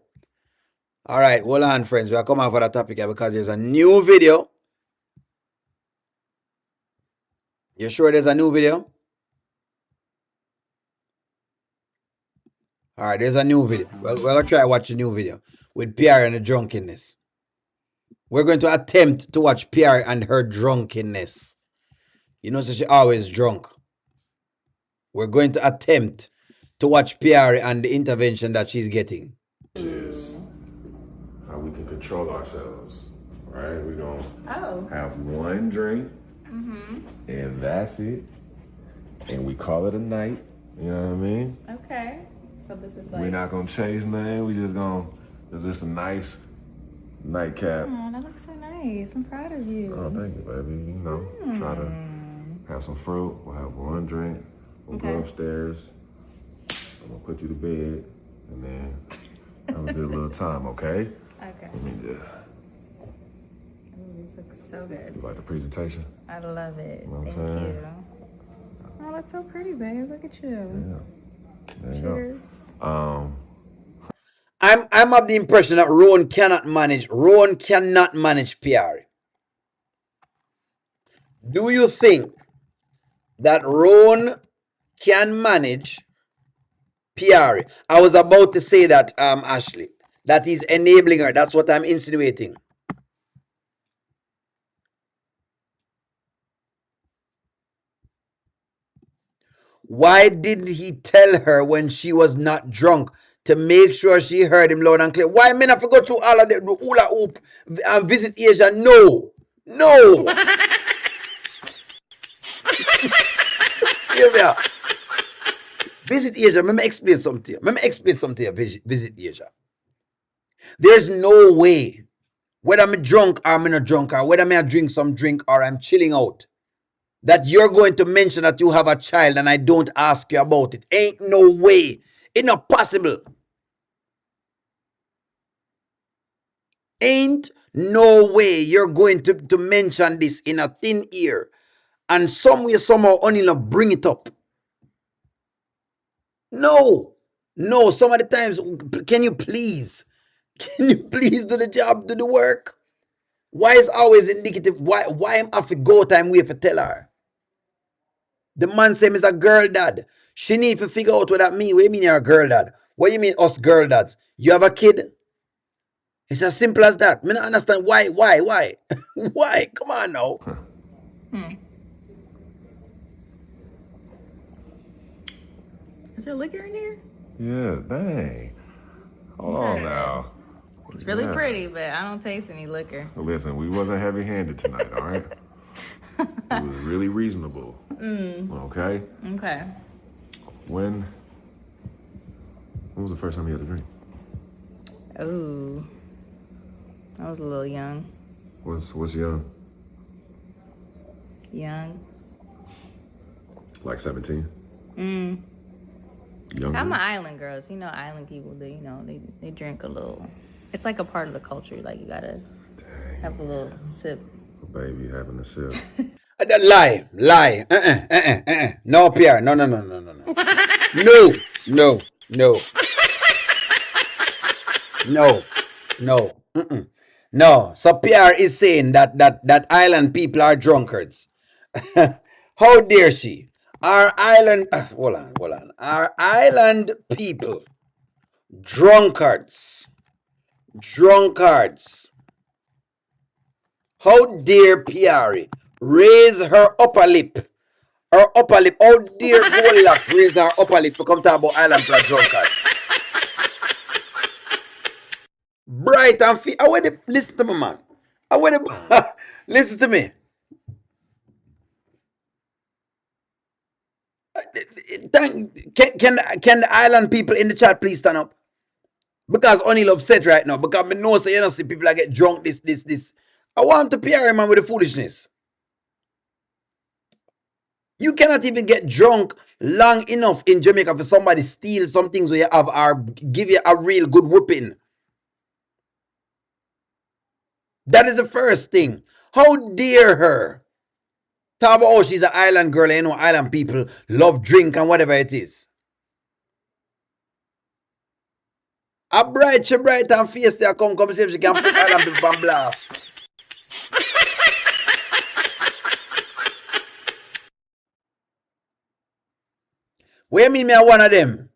All right, hold on, friends. We are coming for the topic here because there's a new video. You sure there's a new video? All right, there's a new video. Well, we're going to try watch the new video with Piarry and the drunkenness. We're going to attempt to watch Piarry and her drunkenness. You know, so she always drunk. We're going to attempt to watch Piarry and the intervention that she's getting. Is how we can control ourselves, right? We're going to have one drink, and that's it. And we call it a night, you know what I mean? Okay. So this is like. We're not going to chase nothing. We just going to, it's just a nice nightcap. Oh, that looks so nice. I'm proud of you. Oh, thank you, baby. You know, try to have some fruit. We'll have one drink. We'll go upstairs. I'm going to put you to bed, and then have a good little time, okay? Okay. Let me just. Ooh, this looks so good. You like the presentation? I love it. You know what I'm Thank saying? you. Oh, that's so pretty, babe. Look at you. Yeah. There you Cheers. go. I'm of the impression that Rone cannot manage Piarry. Do you think that Rone can manage Piarry? I was about to say that, Ashley. That is enabling her. That's what I'm insinuating. Why didn't he tell her when she was not drunk to make sure she heard him loud and clear? Why men have to go through all of the hula hoop and visit Asia? No. No. Sylvia. Visit Asia. Let me explain something to you. Let me explain something to you. Visit Asia. There's no way, whether I'm drunk or I'm not drunk, or whether I drink some drink or I'm chilling out, that you're going to mention that you have a child and I don't ask you about it. Ain't no way. It's not possible. Ain't no way you're going to mention this in a thin ear and somewhere, somehow, only bring it up. No. No, some of the times, can you please do the job, do the work? Why is always indicative? Why am I for go time we have to tell her? The man say is a girl dad. She need to figure out what that mean. What you mean you're a girl dad? What you mean us girl dads? You have a kid? It's as simple as that. I don't understand why? Why? Come on now. Is there liquor in here? Yeah, dang. Hold on now. It's really pretty, but I don't taste any liquor. Listen, we wasn't heavy-handed tonight, all right? It was really reasonable. Okay? Okay. When was the first time you had a drink? Ooh. I was a little young. What's young? Young. Like 17? Younger? I'm an island girl, so you know island people, they drink a little. It's like a part of the culture. Like you gotta have a little sip. Baby having a sip. Lie. No, Pierre. No. No. No. So Pierre is saying that island people are drunkards. How dare she? Our island, hold on. Our island people, drunkards. How dare Piarry raise her upper lip? How dare Goldilocks raise her upper lip to come talk about island people are drunkards? Bright and I want to listen to me, man. I want to listen to me. Can the island people in the chat please stand up? Because only upset right now. Because I know so you know see people that get drunk. This. I want to Pierre man with the foolishness. You cannot even get drunk long enough in Jamaica for somebody steal some things where you have or give you a real good whooping. That is the first thing. How dare her? Talk about oh she's an island girl, you know, island people love drink and whatever it is. A bright and face there come see if she can put island people on blast. What you mean me are one of them?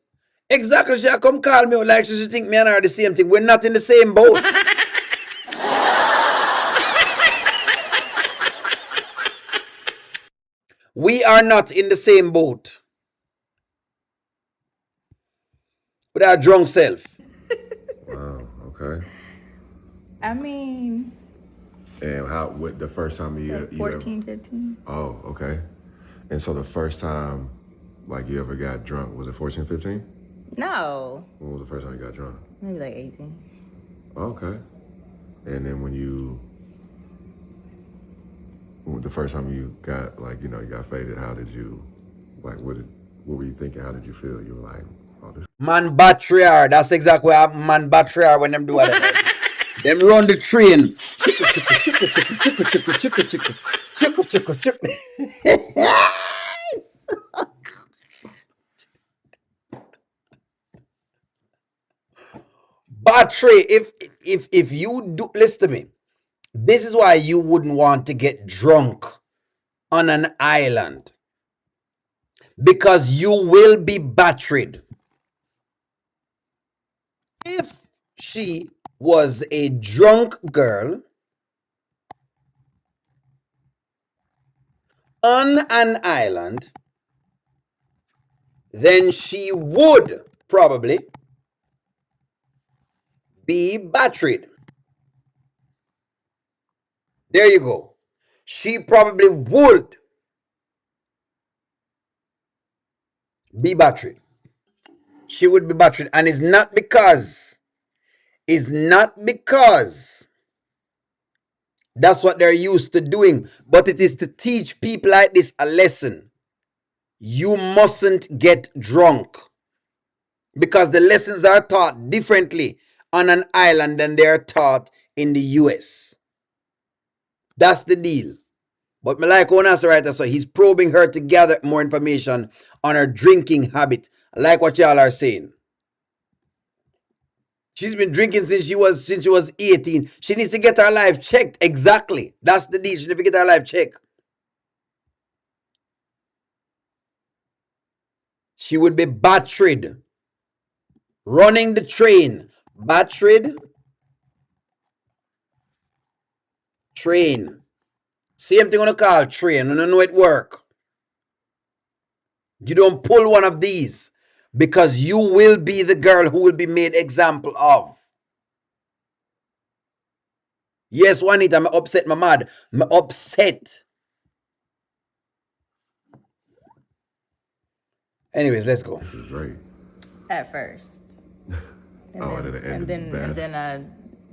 Exactly, she come call me like she think me and her are the same thing. We're not in the same boat. We are not in the same boat. With our drunk self. Wow, okay. I mean, And what the first time you 14, 15. Oh, okay. And so the first time like you ever got drunk, was it 14, 15? No. When was the first time you got drunk? Maybe like 18. Okay. And then the first time you got like, you got faded, how did you, like, what were you thinking? How did you feel? You were like, oh, this. Man battery hard. That's exactly what man battery hard when them do whatever. Them run the train. Battery, if you do listen to me, this is why you wouldn't want to get drunk on an island. Because you will be battered. If she was a drunk girl on an island, then she would probably be battered. There you go. She probably would be battered. She would be battered. And it's not because that's what they're used to doing, but it is to teach people like this a lesson. You mustn't get drunk, because the lessons are taught differently on an island than they are taught in the US. That's the deal. But me like Onas writer, so he's probing her to gather more information on her drinking habit. I like what y'all are saying. She's been drinking since she was 18. She needs to get her life checked. Exactly. That's the deal. She needs to get her life checked. She would be battered. Running the train. Battered. Train. Same thing on a call train. I don't know it work. You don't pull one of these, because you will be the girl who will be made example of. Yes, Juanita, I'm upset, my mad. I'm upset. Anyways, let's go. This is great. At first. And then I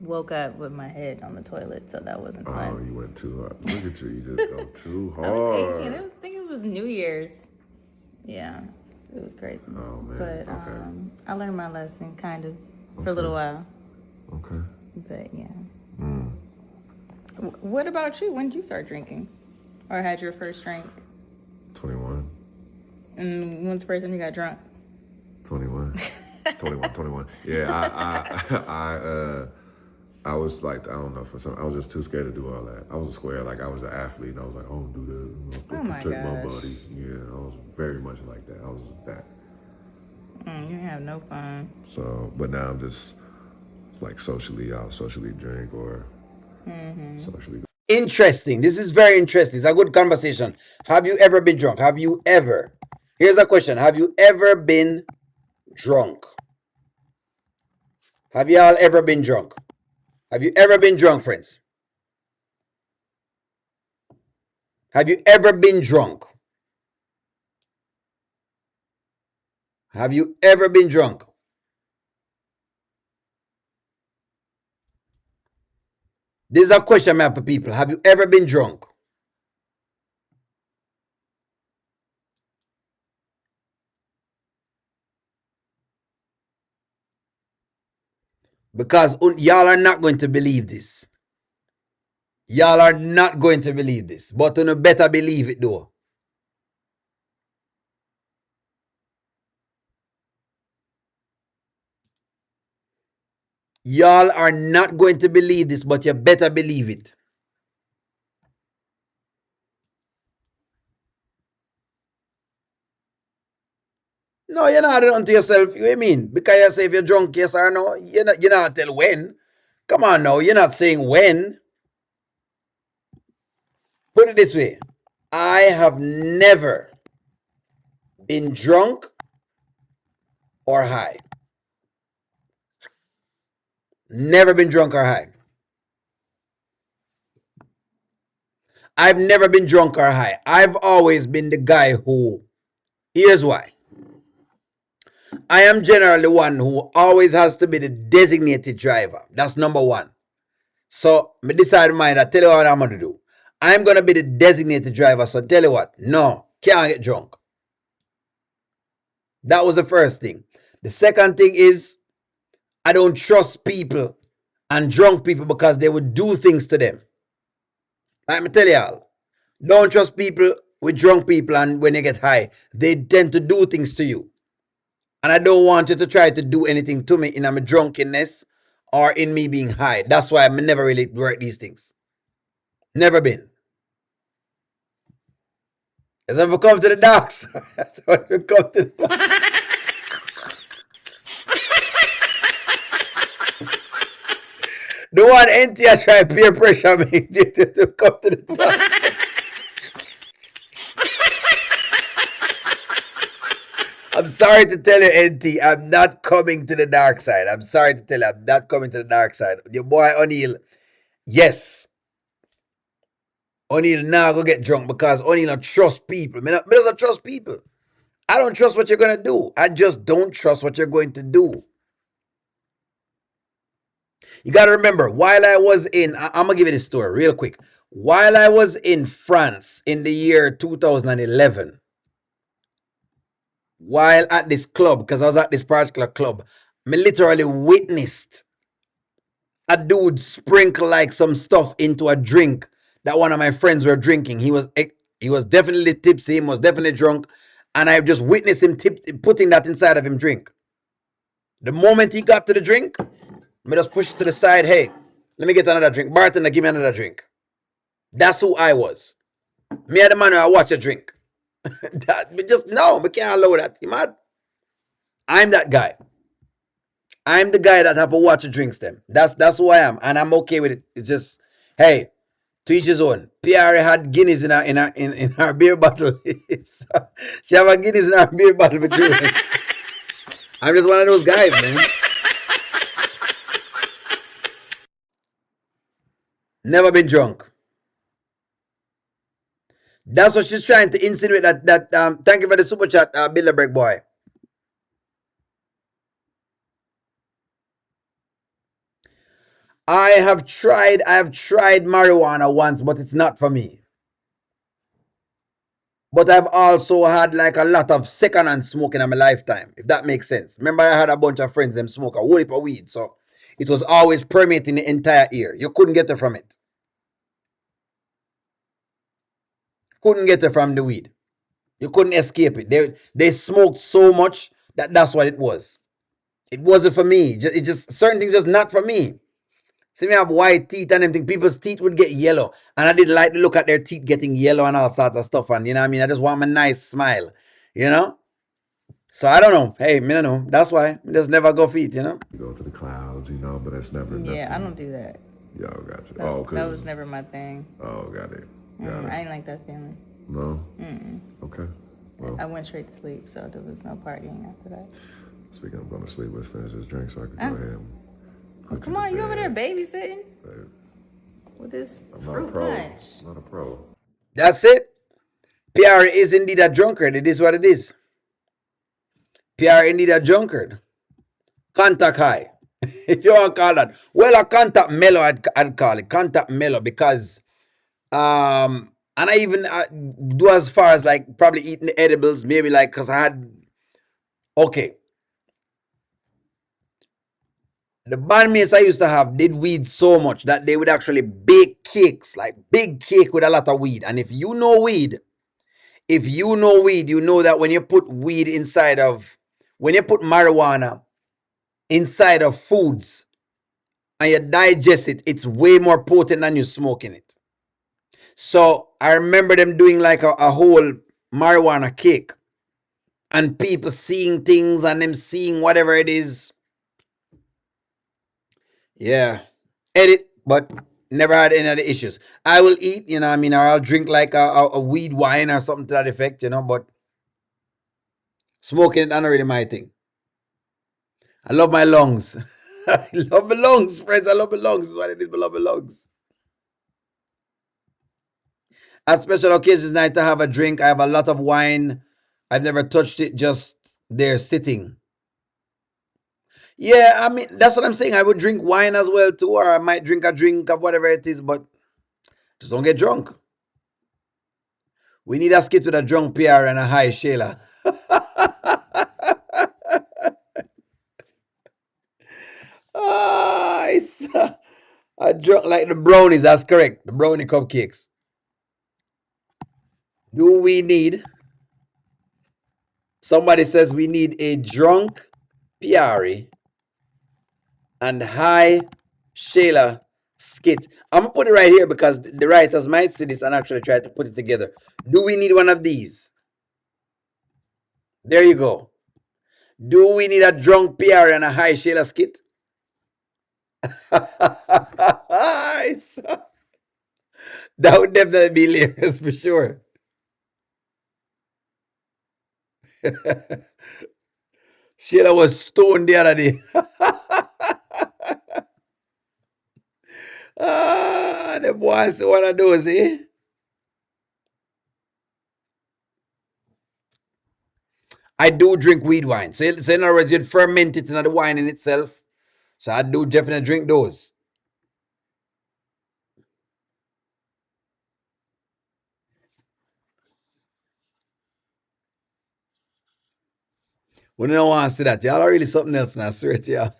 woke up with my head on the toilet, so that wasn't fun. Oh, you went too hard. Look at you. You just go too hard. I was 18. I think it was New Year's. Yeah, it was crazy. Oh, man. But Okay. I learned my lesson, kind of, for a little while. Okay. But, yeah. What about you? When did you start drinking? Or had your first drink? 21. And when's the first time you got drunk? 21. 21. Yeah, I was like, I don't know, I was just too scared to do all that. I was a square, like I was an athlete, and I was like, I don't do that. Oh my protect my gosh. body. Yeah, I was very much like that. I was that. You didn't have no fun. So, but now I'm just like I'll socially drink or socially. Interesting. This is very interesting. It's a good conversation. Have you ever been drunk? Have you ever? Here's a question. Have you ever been drunk? Have y'all ever been drunk? Have you ever been drunk, friends? Have you ever been drunk? Have you ever been drunk? This is a question, man, for people. Have you ever been drunk? Because y'all are not going to believe this. Y'all are not going to believe this. But you better believe it, though. Y'all are not going to believe this, but you better believe it. No, you're not doing it unto yourself. You know what I mean? Because you say if you're drunk, yes or no. You're not tell when. Come on now. You're not saying when. Put it this way. I have never been drunk or high. Never been drunk or high. I've never been drunk or high. I've always been the guy who, here's why. I am generally one who always has to be the designated driver. That's number one. So, me decide mine, I tell you what I'm going to do. I'm going to be the designated driver. So, tell you what, no, can't get drunk. That was the first thing. The second thing is, I don't trust people and drunk people because they would do things to them. Let me tell y'all, don't trust people with drunk people, and when they get high, they tend to do things to you. And I don't want you to try to do anything to me in my drunkenness or in me being high. That's why I never really work these things. Never been. As if I come to the docks. As if I come to the docks. The one NT I try peer pressure me to come to the docks. I'm sorry to tell you, NT, I'm not coming to the dark side. I'm sorry to tell you, I'm not coming to the dark side. Your boy O'Neal, yes. O'Neal now go get drunk because O'Neal don't trust people. Me doesn't trust people. I don't trust what you're gonna do. I just don't trust what you're going to do. You gotta remember, while I was I'm gonna give you this story real quick. While I was in France in the year 2011, while at this club, because I was at this particular club, me literally witnessed a dude sprinkle like some stuff into a drink that one of my friends were drinking. He was definitely tipsy, he was definitely drunk, and I just witnessed him putting that inside of him drink. The moment he got to the drink, me just push it to the side. Hey, let me get another drink. Bartender, give me another drink. That's who I was. Me and the man who I watch a drink. We can't allow that. You mad? I'm that guy. I'm the guy that have to watch the drinks them. That's who I am, and I'm okay with it. It's just, hey, to each his own. Piarry had Guinness in her beer bottle. She have a Guinness in her beer bottle for drinking. I'm just one of those guys, man. Never been drunk. That's what she's trying to insinuate. Thank you for the super chat, Bilderberg boy. I have tried marijuana once, but it's not for me. But I've also had like a lot of secondhand smoking in my lifetime, if that makes sense. Remember, I had a bunch of friends them smoke a whole heap of weed, so it was always permeating the entire ear. You couldn't get it from it. Couldn't get it from the weed. You couldn't escape it. They smoked so much that's what it was. It wasn't for me. It just certain things just not for me. See me have white teeth and everything. People's teeth would get yellow. And I didn't like to look at their teeth getting yellow and all sorts of stuff. And you know what I mean? I just want my nice smile. You know? So I don't know. Hey, me don't know. That's why. I just never go feet, you know? You go to the clouds, but that's never nothing. Yeah, I don't do that. Y'all got you. That was never my thing. Oh, got it. I didn't like that feeling. No? Okay. Well, I went straight to sleep, so there was no partying after that. speaking of going to sleep, let's finish this drink so I can go ahead and put Come to on, you over there bed. babysitting Babe, with this I'm not a fruit pro. punch. I'm not a pro. That's it. Piarry is indeed a drunkard. It is what it is. Piarry indeed a drunkard. Contact high. If you want to call that. Well, a contact mellow, I'd call it. Contact mellow because and I even do as far as like probably eating the edibles, maybe like because I had okay. The bandmates I used to have did weed so much that they would actually bake cakes, like big cake with a lot of weed. And if you know weed, you know that when you put marijuana inside of foods and you digest it, it's way more potent than you smoking it. So I remember them doing like a whole marijuana cake and people seeing things and them seeing whatever it is. Yeah. Edit, but never had any other issues. I will eat, or I'll drink like a weed wine or something to that effect, but smoking it not really my thing. I love my lungs. I love my lungs, friends. I love my lungs. That's what it is. I love my lungs. At special occasions, night to have a drink. I have a lot of wine. I've never touched it, just there sitting. Yeah, that's what I'm saying. I would drink wine as well too, or I might drink a drink of whatever it is, but just don't get drunk. We need a skit with a drunk PR and a high Shayla. I drunk like the brownies. That's correct. The brownie cupcakes. Do we need? Somebody says we need a drunk Piarry and high Shayla skit. I'm gonna put it right here because the writers might see this and actually try to put it together. Do we need one of these? There you go. Do we need a drunk Piarry and a high Shayla skit? That would definitely be hilarious for sure. Sheila was stoned the other day. The boys one of those, eh? I do drink weed wine. So in other words, you'd ferment it in the wine in itself. So I do definitely drink those. We don't want to see that. Y'all are really something else now, I swear to y'all.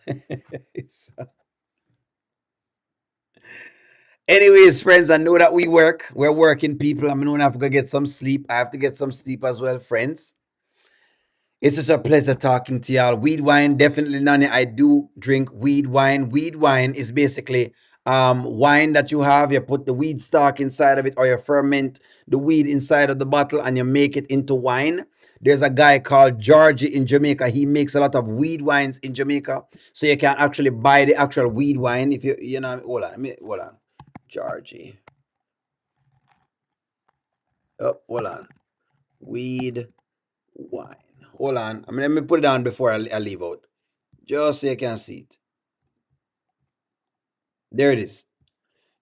Anyways, friends, I know that we work. We're working people. I'm going to have to go get some sleep. I have to get some sleep as well, friends. It's just a pleasure talking to y'all. Weed wine, definitely none. I do drink weed wine. Weed wine is basically wine that you have. You put the weed stock inside of it, or you ferment the weed inside of the bottle and you make it into wine. There's a guy called Georgie in Jamaica. He makes a lot of weed wines in Jamaica. So you can actually buy the actual weed wine if you know. Hold on. Georgie. Oh, hold on. Weed wine. Hold on. Let me put it down before I leave out. Just so you can see it. There it is.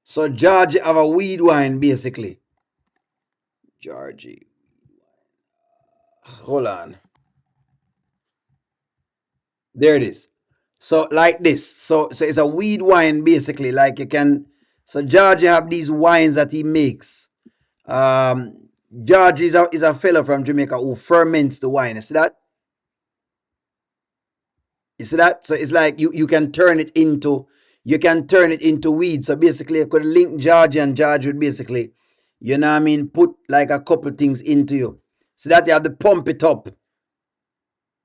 So Georgie have a weed wine basically. Georgie. Hold on. There it is. So like this. So it's a weed wine basically. Like you can. So Georgie have these wines that he makes. George is a fellow from Jamaica who ferments the wine. You see that? You see that? So it's like you can turn it into weed. So basically you could link George and George would basically, you know what I mean, put like a couple things into you. So that you have to pump it up.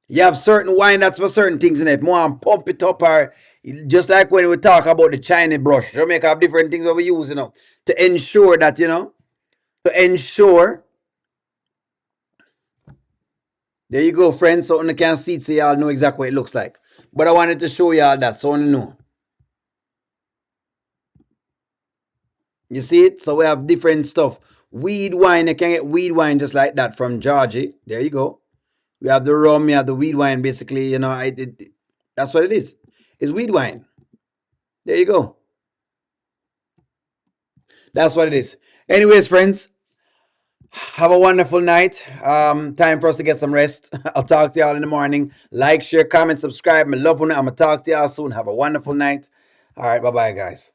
You have certain wine that's for certain things in it. More pump it up, or just like when we talk about the China brush. Jamaica have different things that we use, to ensure that, there you go, friends. So you can see it, so y'all know exactly what it looks like. But I wanted to show y'all that, so you know. You see it? So we have different stuff. Weed wine, you can get weed wine just like that from Georgie. There you go. We have the rum, we have the weed wine, basically, that's what it is. It's weed wine. There you go. That's what it is. Anyways, friends, have a wonderful night. Time for us to get some rest. I'll talk to y'all in the morning. Like, share, comment, subscribe. I love you. I'm going to talk to y'all soon. Have a wonderful night. All right, bye-bye, guys.